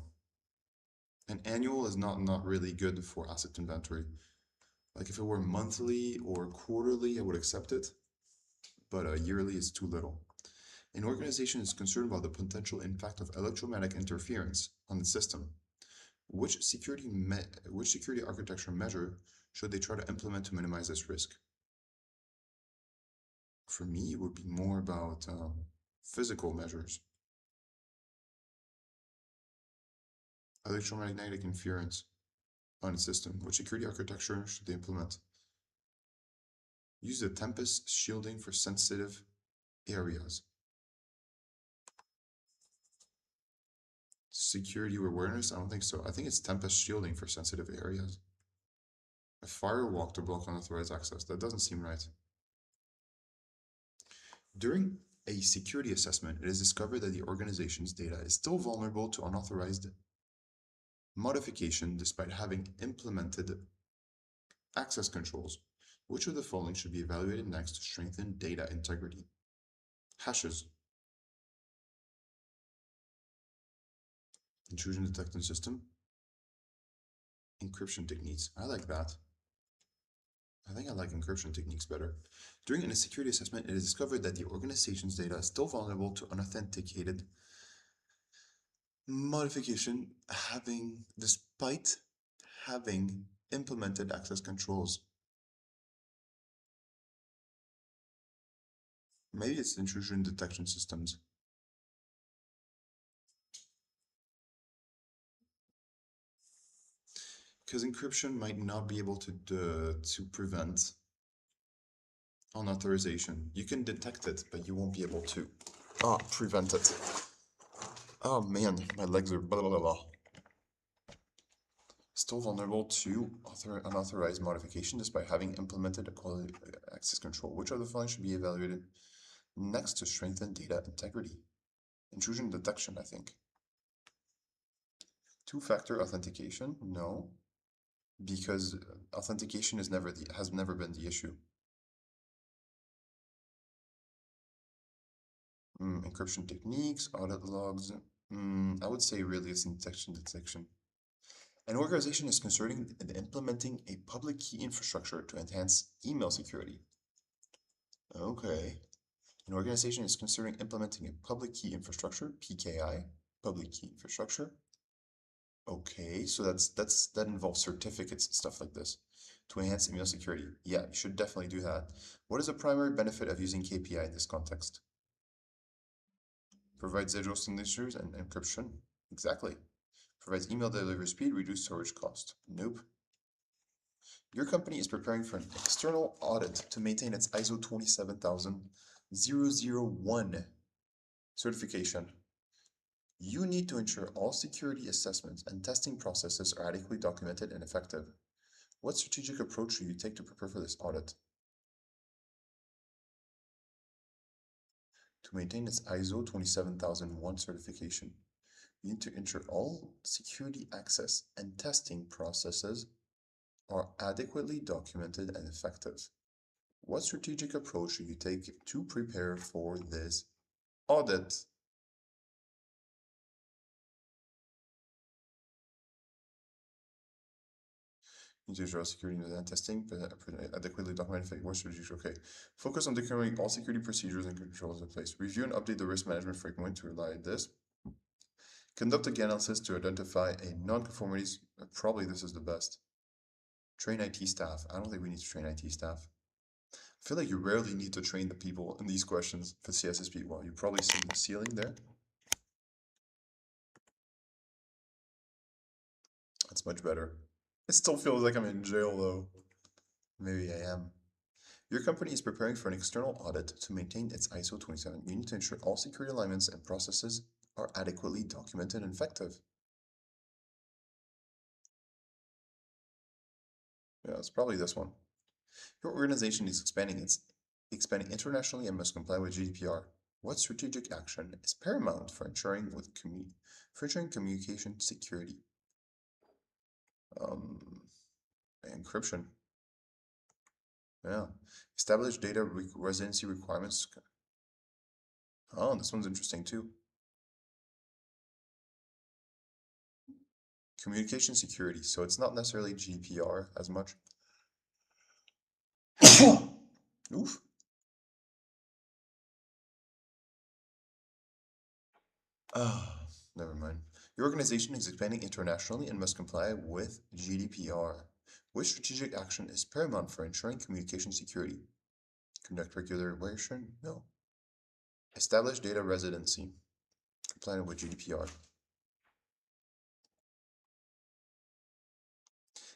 And annual is not really good for asset inventory. Like if it were monthly or quarterly, I would accept it, but yearly is too little. An organization is concerned about the potential impact of electromagnetic interference on the system. Which security architecture measure should they try to implement to minimize this risk? For me, it would be more about physical measures. Electromagnetic interference on a system. Which security architecture should they implement? Use the Tempest shielding for sensitive areas. Security awareness? I don't think so. I think it's Tempest shielding for sensitive areas. A firewall to block unauthorized access. That doesn't seem right. During a security assessment, it is discovered that the organization's data is still vulnerable to unauthorized modification despite having implemented access controls. Which of the following should be evaluated next to strengthen data integrity? Hashes. Intrusion detection system. Encryption techniques. I like that. I think I like encryption techniques better. During a security assessment, it is discovered that the organization's data is still vulnerable to unauthenticated Modification despite having implemented access controls. Maybe it's intrusion detection systems. Because encryption might not be able to prevent unauthorization. You can detect it, but you won't be able to prevent it. Oh man, my legs are blah blah blah. Still vulnerable to unauthorized modification despite having implemented a quality access control. Which of the following should be evaluated next to strengthen data integrity? Intrusion detection, I think. Two-factor authentication? No, because authentication has never been the issue. Encryption techniques, audit logs. I would say really it's detection. An organization is considering implementing a public key infrastructure to enhance email security. Okay. An organization is considering implementing a public key infrastructure, PKI, public key infrastructure. Okay, so that involves certificates and stuff like this to enhance email security. Yeah, you should definitely do that. What is the primary benefit of using KPI in this context? Provides digital signatures and encryption. Exactly. Provides email delivery speed, reduced storage cost. Nope. Your company is preparing for an external audit to maintain its ISO 27001 certification. You need to ensure all security assessments and testing processes are adequately documented and effective. What strategic approach should you take to prepare for this audit? To maintain its ISO 27001 certification, you need to ensure all security access and testing processes are adequately documented and effective. What strategic approach should you take to prepare for this audit? You need to ensure security and testing, adequately documented. What strategic? Okay. Focus on declaring all security procedures and controls in place. Review and update the risk management framework to rely on this. Conduct a analysis to identify a non-conformities. Probably this is the best. Train IT staff. I don't think we need to train IT staff. I feel like you rarely need to train the people in these questions for CSSP. Well, you probably see the ceiling there. That's much better. It still feels like I'm in jail though. Maybe I am. Your company is preparing for an external audit to maintain its ISO 27. You need to ensure all security alignments and processes are adequately documented and effective. Yeah, it's probably this one. Your organization is expanding internationally and must comply with GDPR. What strategic action is paramount for ensuring communication security? Um, Encryption. Yeah. Establish data residency requirements. Oh, this one's interesting too. Communication security. So it's not necessarily GDPR as much. Oof. Ah, never mind. Your organization is expanding internationally and must comply with GDPR. Which strategic action is paramount for ensuring communication security? Conduct regular evaluation? No. Establish data residency. Complying with GDPR.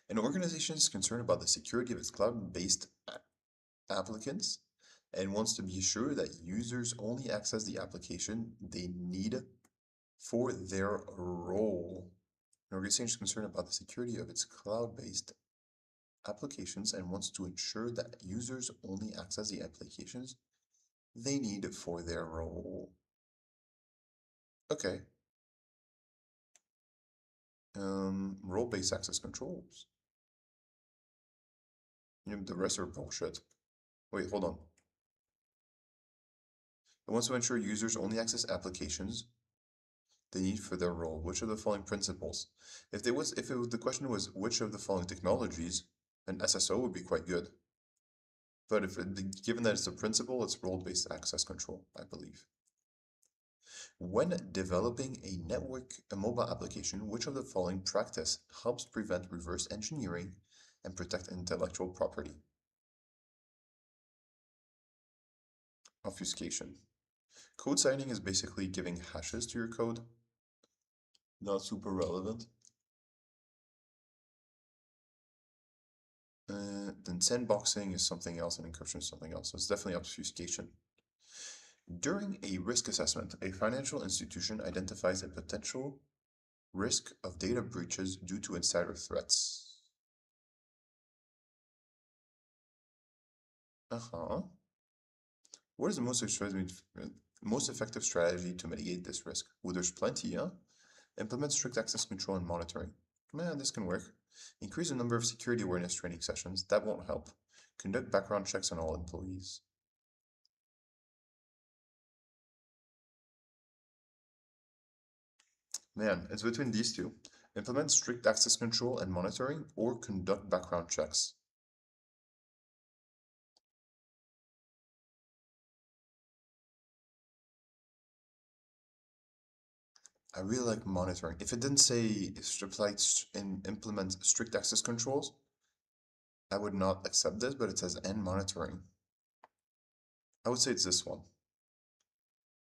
An organization is concerned about the security of its cloud-based applicants and wants to be sure that users only access the application they need for their role. An organization is concerned about the security of its cloud-based applications and wants to ensure that users only access the applications they need for their role. Okay. Role-based access controls. The rest are bullshit. Wait, hold on. It wants to ensure users only access applications they need for their role. Which of the following principles? The question was which of the following technologies, an SSO would be quite good. But given that it's a principle, it's role-based access control, I believe. When developing a mobile application, which of the following practice helps prevent reverse engineering and protect intellectual property? Obfuscation. Code signing is basically giving hashes to your code. Not super relevant. Then sandboxing is something else and encryption is something else. So it's definitely obfuscation. During a risk assessment, a financial institution identifies a potential risk of data breaches due to insider threats. What is the most effective strategy to mitigate this risk? Well, there's plenty, huh? Implement strict access control and monitoring. Man, this can work. Increase the number of security awareness training sessions. That won't help. Conduct background checks on all employees. Man, it's between these two. Implement strict access control and monitoring or conduct background checks. I really like monitoring. If it didn't say implement strict access controls, I would not accept this, but it says and monitoring. I would say it's this one.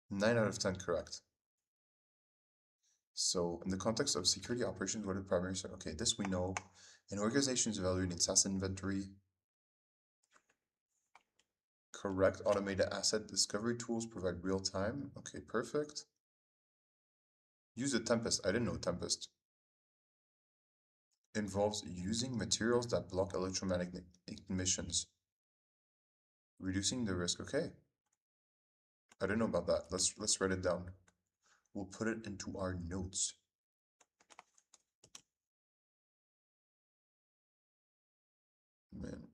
9 out of 10 correct. So in the context of security operations, what are the primary? Okay, this we know. An organization is evaluating SaaS inventory. Correct. Automated asset discovery tools provide real time. Okay, perfect. Use a Tempest. I didn't know Tempest. Involves using materials that block electromagnetic emissions. Reducing the risk. Okay. I didn't know about that. Let's write it down. We'll put it into our notes. Man.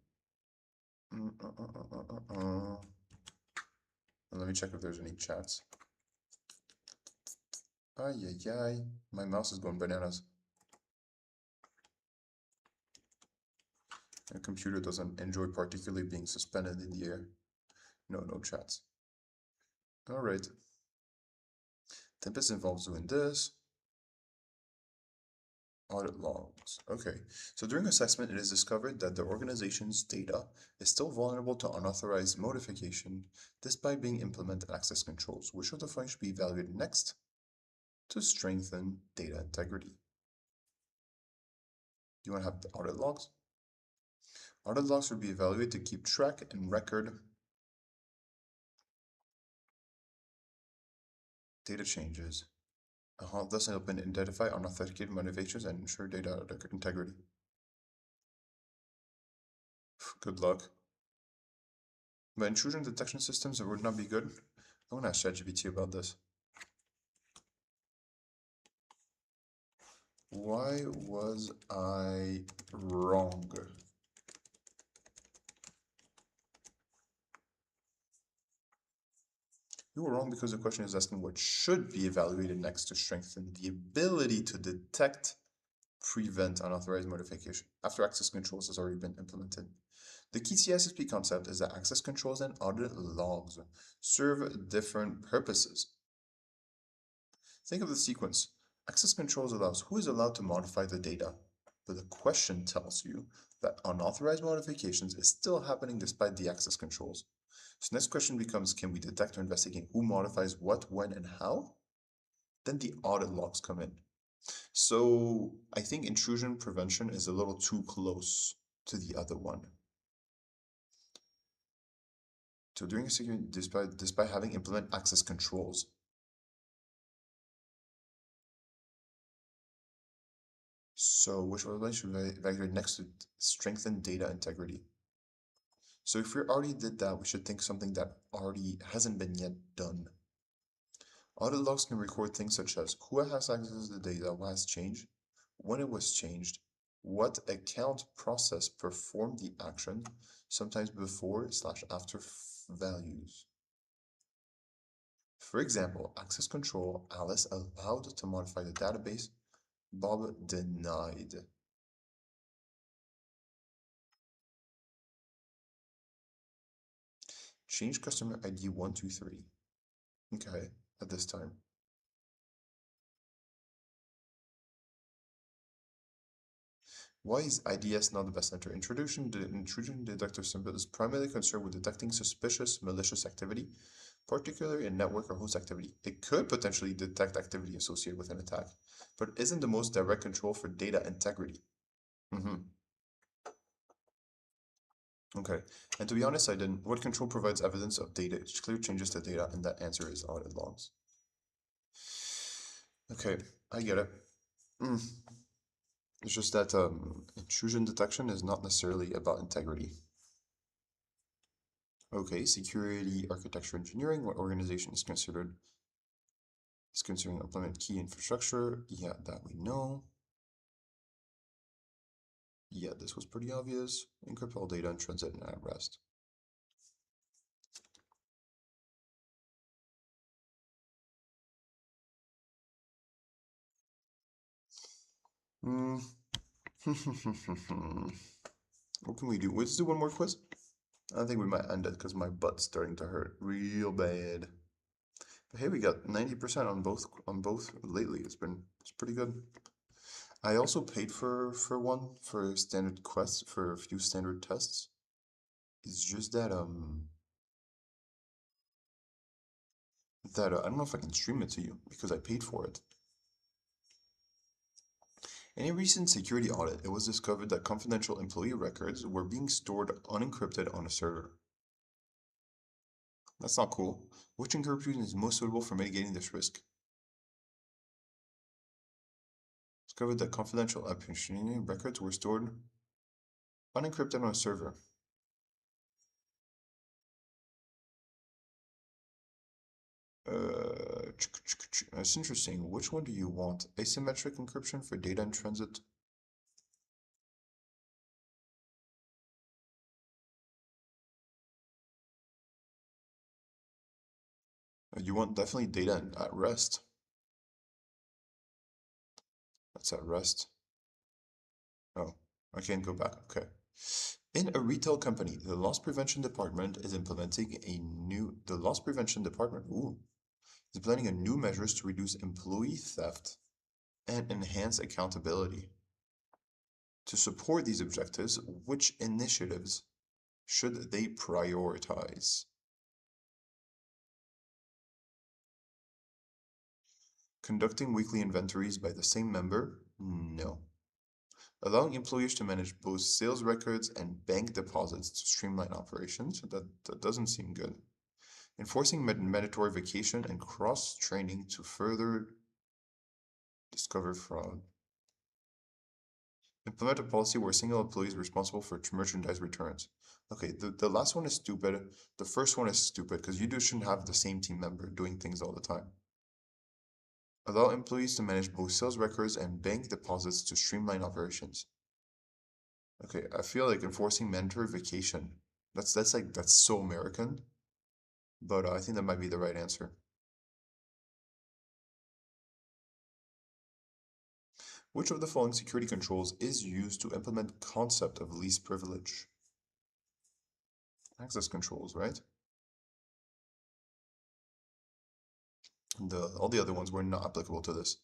Let me check if there's any chats. Ay, ay, ay. My mouse is going bananas. My computer doesn't enjoy particularly being suspended in the air. No chats. All right. Tempest involves doing this. Audit logs. Okay. So during assessment, it is discovered that the organization's data is still vulnerable to unauthorized modification despite being implemented access controls. Which of the following should be evaluated next to strengthen data integrity? You want to have the audit logs? Audit logs would be evaluated to keep track and record data changes. Thus help identify unauthenticated motivations and ensure data integrity. Good luck. But intrusion detection systems would not be good. I want to ask ChatGPT about this. Why was I wrong? You were wrong because the question is asking what should be evaluated next to strengthen the ability to detect, prevent unauthorized modification after access controls has already been implemented. The key CISSP concept is that access controls and audit logs serve different purposes. Think of the sequence. Access controls allows who is allowed to modify the data, but the question tells you that unauthorized modifications is still happening despite the access controls. So next question becomes, can we detect or investigate who modifies what, when, and how? Then the audit logs come in. So I think intrusion prevention is a little too close to the other one. So during a security, despite having implement access controls. So which one should I evaluate next to strengthen data integrity? So if we already did that, we should think something that already hasn't been yet done. Audit logs can record things such as who has access to the data, what has changed, when it was changed, what account process performed the action, sometimes before/after values. For example, access control, Alice allowed to modify the database, Bob denied. Change customer ID 123. Okay. at this time. Why is IDS not the best answer? Intrusion detector symbol is primarily concerned with detecting suspicious malicious activity, particularly in network or host activity. It could potentially detect activity associated with an attack, but isn't the most direct control for data integrity. Okay, and to be honest, I didn't. What control provides evidence of data, clear changes to data, and that answer is audit logs. Okay, I get it. Mm. It's just that intrusion detection is not necessarily about integrity. Okay, security architecture engineering, what organization is considered implement key infrastructure? Yeah, that we know. Yeah, this was pretty obvious. Encrypt all data in transit and at rest. Hmm. What can we do? Let's do one more quiz. I think we might end it because my butt's starting to hurt real bad. But hey, we got 90% on both lately. It's pretty good. I also paid for standard quests for a few standard tests. It's just that I don't know if I can stream it to you because I paid for it. In a recent security audit, it was discovered that confidential employee records were being stored unencrypted on a server. That's not cool. Which encryption is most suitable for mitigating this risk? Discovered that confidential employee records were stored unencrypted on a server. That's interesting. Which one do you want? Asymmetric encryption for data in transit? You want definitely data at rest. That's at rest. Oh, I can't go back. Okay. In a retail company, the loss prevention department is implementing the loss prevention department, is planning a new measures to reduce employee theft and enhance accountability. To support these objectives, which initiatives should they prioritize? Conducting weekly inventories by the same member? No. Allowing employers to manage both sales records and bank deposits to streamline operations? That doesn't seem good. Enforcing mandatory vacation and cross-training to further discover fraud. Implement a policy where a single employee is responsible for merchandise returns. Okay, the last one is stupid. The first one is stupid because you shouldn't have the same team member doing things all the time. Allow employees to manage both sales records and bank deposits to streamline operations. Okay, I feel like enforcing mandatory vacation. That's so American, but I think that might be the right answer. Which of the following security controls is used to implement concept of least privilege? Access controls, right? All the other ones were not applicable to this.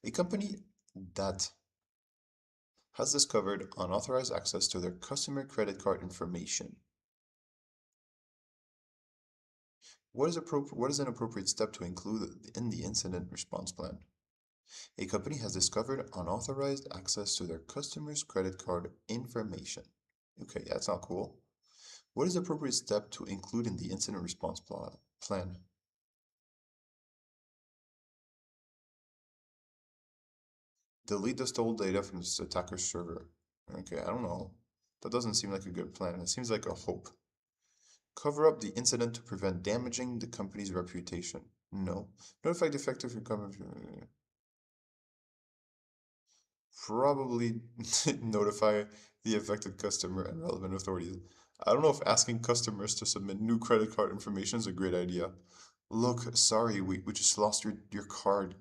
A company that has discovered unauthorized access to their customer credit card information. What is an appropriate step to include in the incident response plan? A company has discovered unauthorized access to their customers' credit card information. Okay, that's not cool. What is the appropriate step to include in the incident response plan? Delete the stolen data from this attacker's server. Okay, I don't know. That doesn't seem like a good plan. It seems like a hope. Cover up the incident to prevent damaging the company's reputation. No. Notify defective recovery. Probably notify the affected customer and relevant authorities. I don't know if asking customers to submit new credit card information is a great idea. Look, sorry, we just lost your card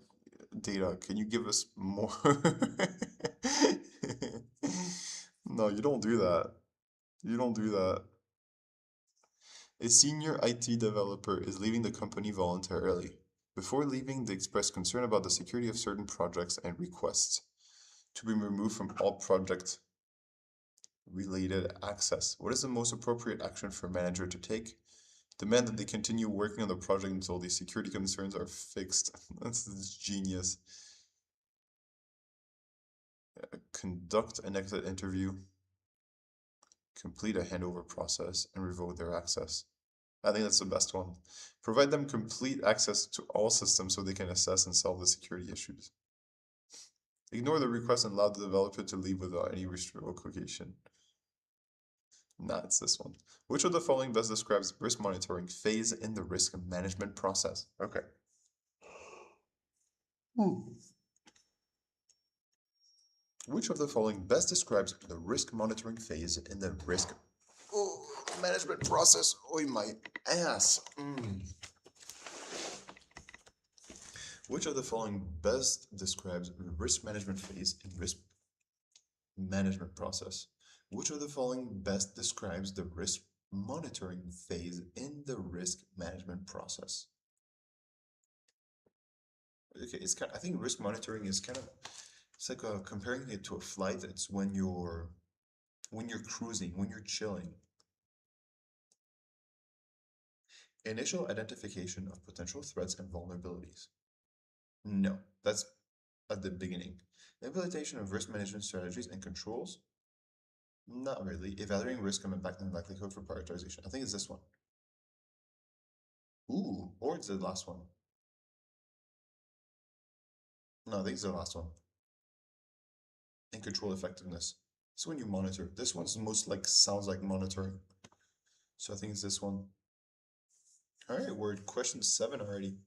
data. Can you give us more? No, you don't do that. You don't do that. A senior IT developer is leaving the company voluntarily. Before leaving, they expressed concern about the security of certain projects and requests to be removed from all project related access. What is the most appropriate action for a manager to take? Demand that they continue working on the project until the security concerns are fixed. That's genius. Conduct an exit interview, complete a handover process, and revoke their access. I think that's the best one. Provide them complete access to all systems so they can assess and solve the security issues. Ignore the request and allow the developer to leave without any revocation. Nah, it's this one. Which of the following best describes risk monitoring phase in the risk management process? Okay. Which of the following best describes the risk monitoring phase in the risk management process? Oi, my ass. Which of the following best describes the risk management phase in risk management process? Which of the following best describes the risk monitoring phase in the risk management process? Okay, it's kind of, I think risk monitoring is kind of, it's like comparing it to a flight. It's when you're cruising, when you're chilling. Initial identification of potential threats and vulnerabilities. No, that's at the beginning. Implementation of risk management strategies and controls. Not really. Evaluating risk and impact and likelihood for prioritization. I think it's this one. Ooh, or it's the last one. No, I think it's the last one. And control effectiveness. It's when you monitor. This one's most like sounds like monitoring. So I think it's this one. All right, we're at question 7 already.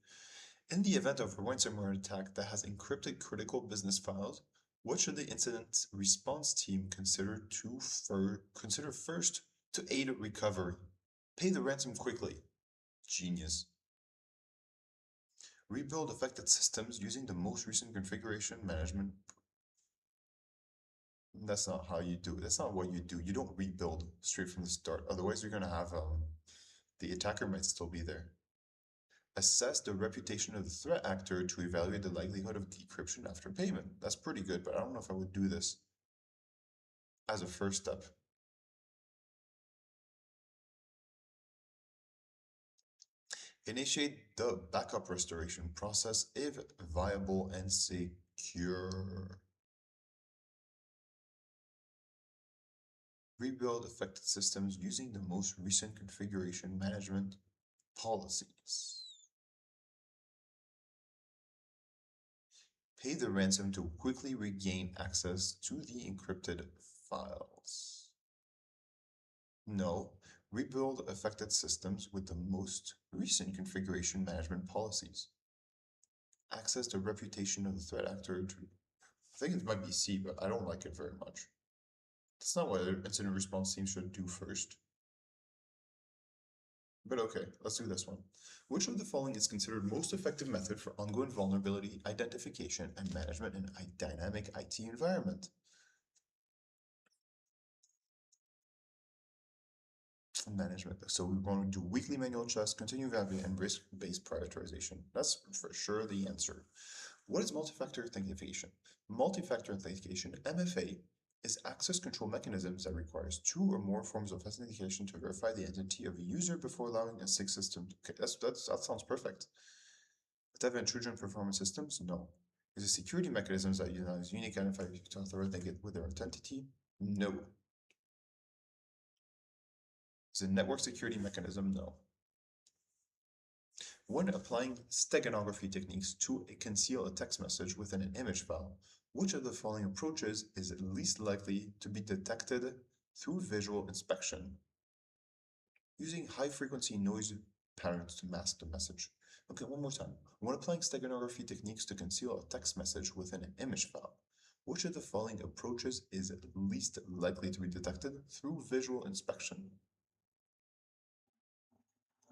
In the event of a ransomware attack that has encrypted critical business files, what should the incident response team consider first to aid recovery? Pay the ransom quickly. Genius. Rebuild affected systems using the most recent configuration management. That's not how you do it. That's not what you do. You don't rebuild straight from the start. Otherwise, you're gonna have the attacker might still be there. Assess the reputation of the threat actor to evaluate the likelihood of decryption after payment. That's pretty good, but I don't know if I would do this as a first step. Initiate the backup restoration process if viable and secure. Rebuild affected systems using the most recent configuration management policies. Pay the ransom to quickly regain access to the encrypted files. No, rebuild affected systems with the most recent configuration management policies. Access the reputation of the threat actor to, I think it might be C, but I don't like it very much. That's not what an incident response team should do first. But okay, let's do this one. Which of the following is considered most effective method for ongoing vulnerability identification and management in a dynamic IT environment? Management. So we're going to do weekly manual checks, continue evaluation, and risk-based prioritization. That's for sure the answer. What is multi-factor authentication? Multi-factor authentication, MFA, is access control mechanisms that requires 2 or more forms of authentication to verify the identity of a user before allowing a SIG system. Okay, that sounds perfect. Type of intrusion performance systems? No. Is it security mechanisms that utilize unique identifiers to authenticate with their identity? No. Is it network security mechanism? No. When applying steganography techniques to conceal a text message within an image file, which of the following approaches is least likely to be detected through visual inspection? Using high-frequency noise patterns to mask the message. Okay, one more time. When applying steganography techniques to conceal a text message within an image file, which of the following approaches is least likely to be detected through visual inspection?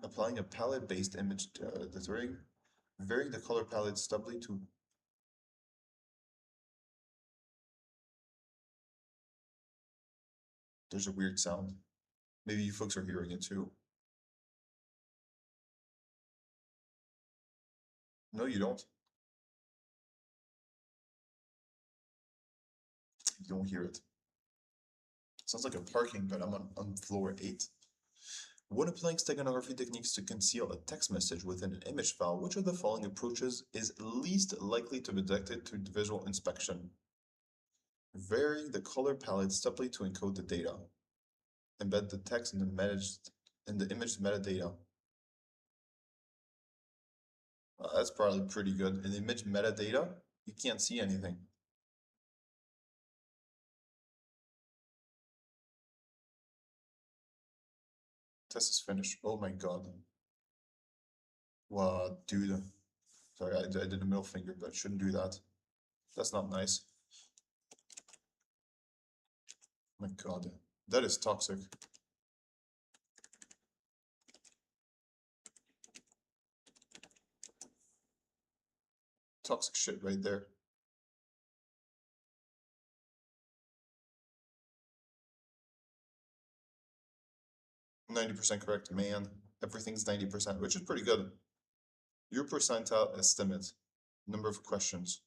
Applying a palette-based image deterring, varying the color palette stably to. There's a weird sound. Maybe you folks are hearing it too. No, you don't. You don't hear it. Sounds like I'm parking, but I'm on floor 8. When applying steganography techniques to conceal a text message within an image file, which of the following approaches is least likely to be detected to visual inspection? Varying the color palette subtly to encode the data. Embed the text in the image metadata. That's probably pretty good. In the image metadata, you can't see anything. Test is finished. Oh my god. Wow, dude. Sorry, I did a middle finger, but I shouldn't do that. That's not nice. My god. That is toxic. Toxic shit right there. 90% correct, man. Everything's 90%, which is pretty good. Your percentile estimate. Number of questions.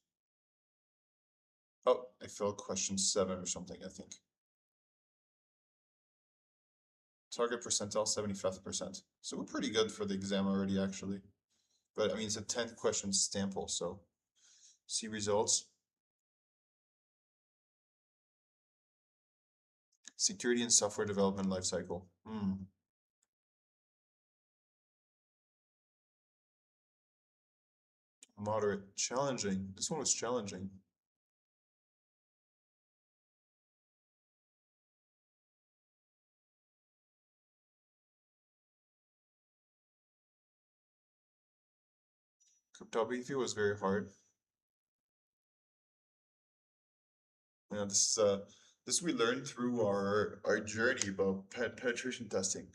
Oh, I failed question 7 or something, I think. Target percentile 75%. So we're pretty good for the exam already, actually. But I mean, it's a 10 question sample, so see results. Security and software development lifecycle. Moderate. Challenging. This one was challenging. Cryptography was very hard. Yeah, this we learned through our journey about penetration testing,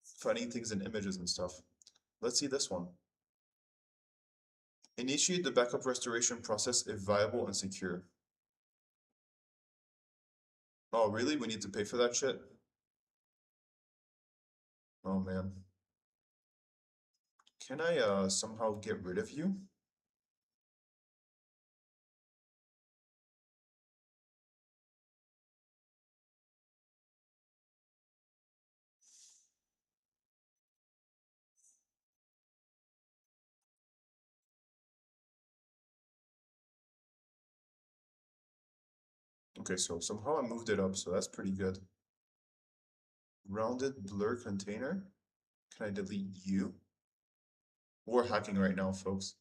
finding things in images and stuff. Let's see this one. Initiate the backup restoration process if viable and secure. Oh, really? We need to pay for that shit? Oh man. Can I somehow get rid of you? Okay, so somehow I moved it up, so that's pretty good. Rounded blur container. Can I delete you? We're hacking right now, folks.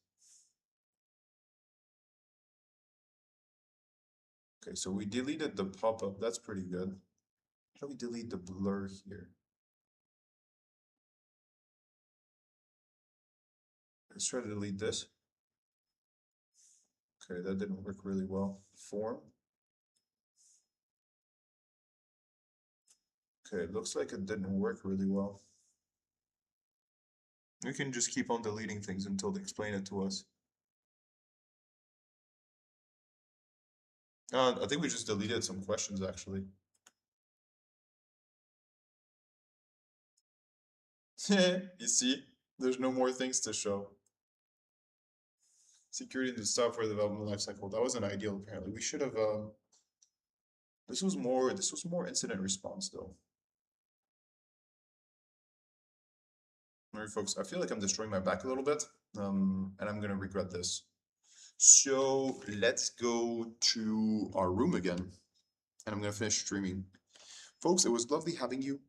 Okay, so we deleted the pop-up. That's pretty good. How do we delete the blur here? Let's try to delete this. Okay, that didn't work really well. Form. Okay, it looks like it didn't work really well. We can just keep on deleting things until they explain it to us. I think we just deleted some questions actually. You see, there's no more things to show. Security in the software development lifecycle. That wasn't ideal apparently. We should have this was more incident response though. Alright folks, I feel like I'm destroying my back a little bit. And I'm gonna regret this. So let's go to our room again. And I'm gonna finish streaming. Folks, it was lovely having you.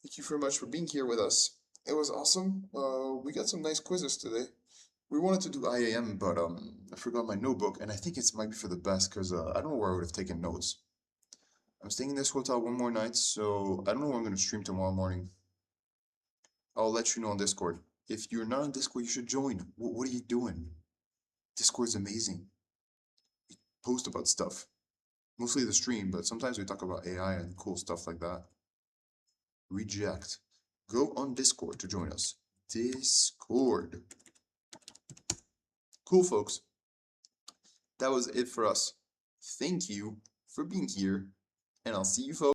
Thank you very much for being here with us. It was awesome. We got some nice quizzes today. We wanted to do IAM, but I forgot my notebook, and I think it might be for the best because I don't know where I would have taken notes. I'm staying in this hotel one more night, so I don't know where I'm going to stream tomorrow morning. I'll let you know on Discord. If you're not on Discord, you should join. What are you doing? Discord's amazing. We post about stuff. Mostly the stream, but sometimes we talk about AI and cool stuff like that. Reject. Go on Discord to join us. Discord. Cool, folks. That was it for us. Thank you for being here, and I'll see you folks.